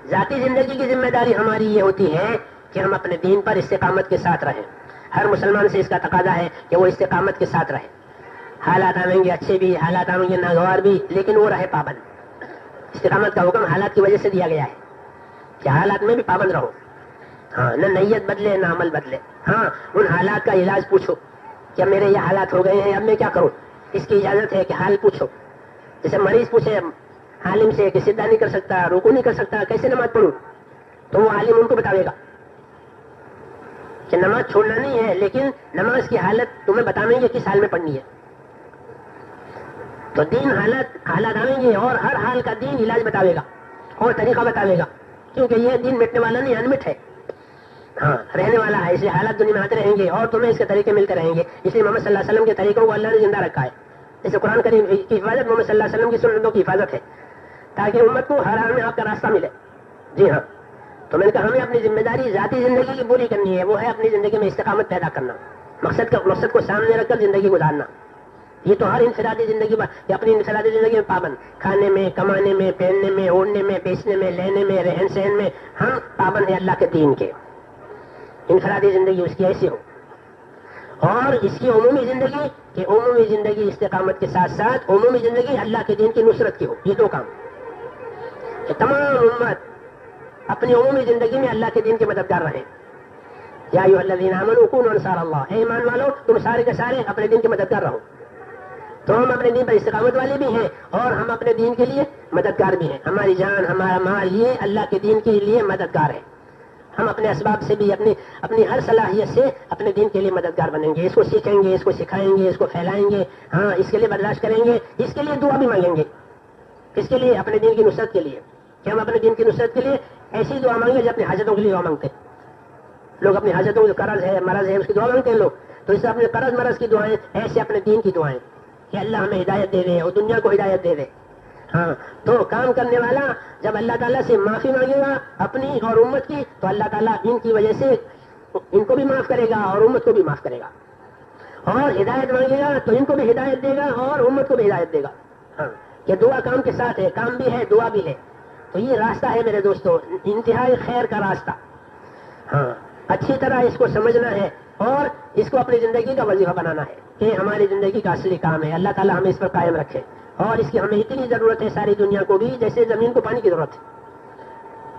ذاتی زندگی کی ذمہ داری ہماری یہ ہوتی ہے کہ ہم اپنے دین پر استقامت کے ساتھ رہیں. ہر مسلمان سے اس کا تقاضا ہے کہ وہ استقامت کے ساتھ رہے. حالات آئیں گے اچھے بھی، حالات آئیں گے ناگوار بھی، لیکن وہ رہے پابند. استقامت کا حکم حالات کی وجہ سے دیا گیا ہے کہ حالات میں بھی پابند رہو. ہاں، نہ نیت بدلے نہ عمل بدلے. ہاں، ان حالات کا علاج پوچھو کہ میرے یہ حالات ہو گئے ہیں، اب میں کیا کروں. اس کی اجازت ہے کہ حال پوچھو. جیسے مریض پوچھے عالم سے کہ سیدھا نہیں کر سکتا، رکوع نہیں کر سکتا، کیسے نماز پڑھوں، تو وہ عالم ان کو بتاوے گا کہ نماز چھوڑنا نہیں ہے، لیکن نماز کی حالت تمہیں بتاویں گے کس حال میں پڑھنی ہے. تو دین حالات آئیں گے اور ہر حال کا دین علاج بتاوے گا اور طریقہ بتاوے گا، کیونکہ یہ دین مٹنے والا نہیں، انمٹ ہے. ہاں، رہنے والا ہے. اس لیے حالات دنیا میں آتے رہیں گے اور تمہیں اس کے طریقے ملتے رہیں گے. اس لیے محمد صلی اللہ علیہ وسلم کے طریقوں کو اللہ نے زندہ رکھا ہے. جیسے قرآن کریم کی حفاظت محمد صلی اللہ علیہ وسلم کی سنتوں کی حفاظت ہے تاکہ امت کو ہر حال میں آپ کا راستہ ملے. جی ہاں، تو میں نے کہا ہمیں اپنی ذمہ داری ذاتی زندگی کی پوری کرنی ہے. وہ ہے اپنی زندگی میں استقامت پیدا کرنا، مقصد کو سامنے رکھ کر زندگی گزارنا. یہ تو ہر انفرادی زندگی یا اپنی انفرادی زندگی میں پابند، کھانے میں، کمانے میں، پہننے میں، اوڑھنے میں، بیچنے میں، لینے میں، رہن سہن میں ہم پابند ہیں اللہ کے دین کے. انفرادی زندگی اس کی ایسی ہو. اور اس کی عمومی زندگی کہ عمومی زندگی استقامت کے ساتھ ساتھ عمومی زندگی اللہ کے دین کی نصرت کی ہو. یہ دو کام کہ تمام امت اپنی عمومی زندگی میں اللہ کے دین کے مددگار رہیں. یا ایھا الذین آمنوا کونوا انصار اللہ، اے ایمان والو تم سارے کے سارے اپنے دین کے مددگار رہو. تو ہم اپنے دین پر استقامت والے بھی ہیں اور ہم اپنے دین کے لیے مددگار بھی ہیں. ہماری جان، ہمارا مال یہ اللہ کے دین کے لیے مددگار ہے. ہم اپنے اسباب سے بھی اپنی ہر صلاحیت سے اپنے دین کے لیے مددگار بنیں گے. اس کو سیکھیں گے، اس کو سکھائیں گے، اس کو پھیلائیں گے. ہاں، اس کے لیے برداشت کریں گے، اس کے لیے دعا بھی مانگیں گے. اس کے لیے اپنے دین کی نصرت کے لیے کہ ہم اپنے دین کی نصرت کے لیے ایسی دعا مانگیں جو اپنی حاجتوں کے لیے دعا مانگتے. لوگ اپنی حاجتوں جو قرض ہے، مرض ہے، اس کی دعا مانگتے ہیں لوگ. تو اس سے اپنے قرض مرض کی دعائیں، ایسے اپنے دین کی دعائیں کہ اللہ ہمیں ہدایت دے دے اور دنیا کو ہدایت دے دے. ہاں، تو کام کرنے والا جب اللہ تعالیٰ سے معافی مانگے گا اپنی اور امت کی تو اللہ تعالیٰ ان کی وجہ سے ان کو بھی معاف کرے گا اور امت کو بھی معاف کرے گا. اور ہدایت مانگے گا تو ان کو بھی ہدایت دے گا اور امت کو بھی ہدایت دے گا. ہاں، کہ دعا کام کے ساتھ ہے، کام بھی ہے، دعا بھی ہے. تو یہ راستہ ہے میرے دوستوں، انتہائی خیر کا راستہ. ہاں، اچھی طرح اس کو سمجھنا ہے اور اس کو اپنی زندگی کا وظیفہ بنانا ہے کہ ہماری زندگی کا اصلی کام ہے. اللہ تعالیٰ ہمیں اس پر قائم رکھے اور اس کی ہمیں اتنی ضرورت ہے ساری دنیا کو بھی جیسے زمین کو پانی کی ضرورت ہے.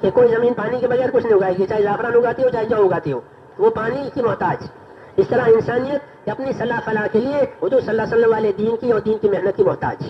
کہ کوئی زمین پانی کے بغیر کچھ نہیں اگائے گی، چاہے زعفران اگاتی ہو چاہے جو اگاتی ہو، وہ پانی کی محتاج. اس طرح انسانیت اپنی صلاح فلاح کے لیے حضور صلی اللہ علیہ وسلم والے دین کی اور دین کی محنت کی محتاج.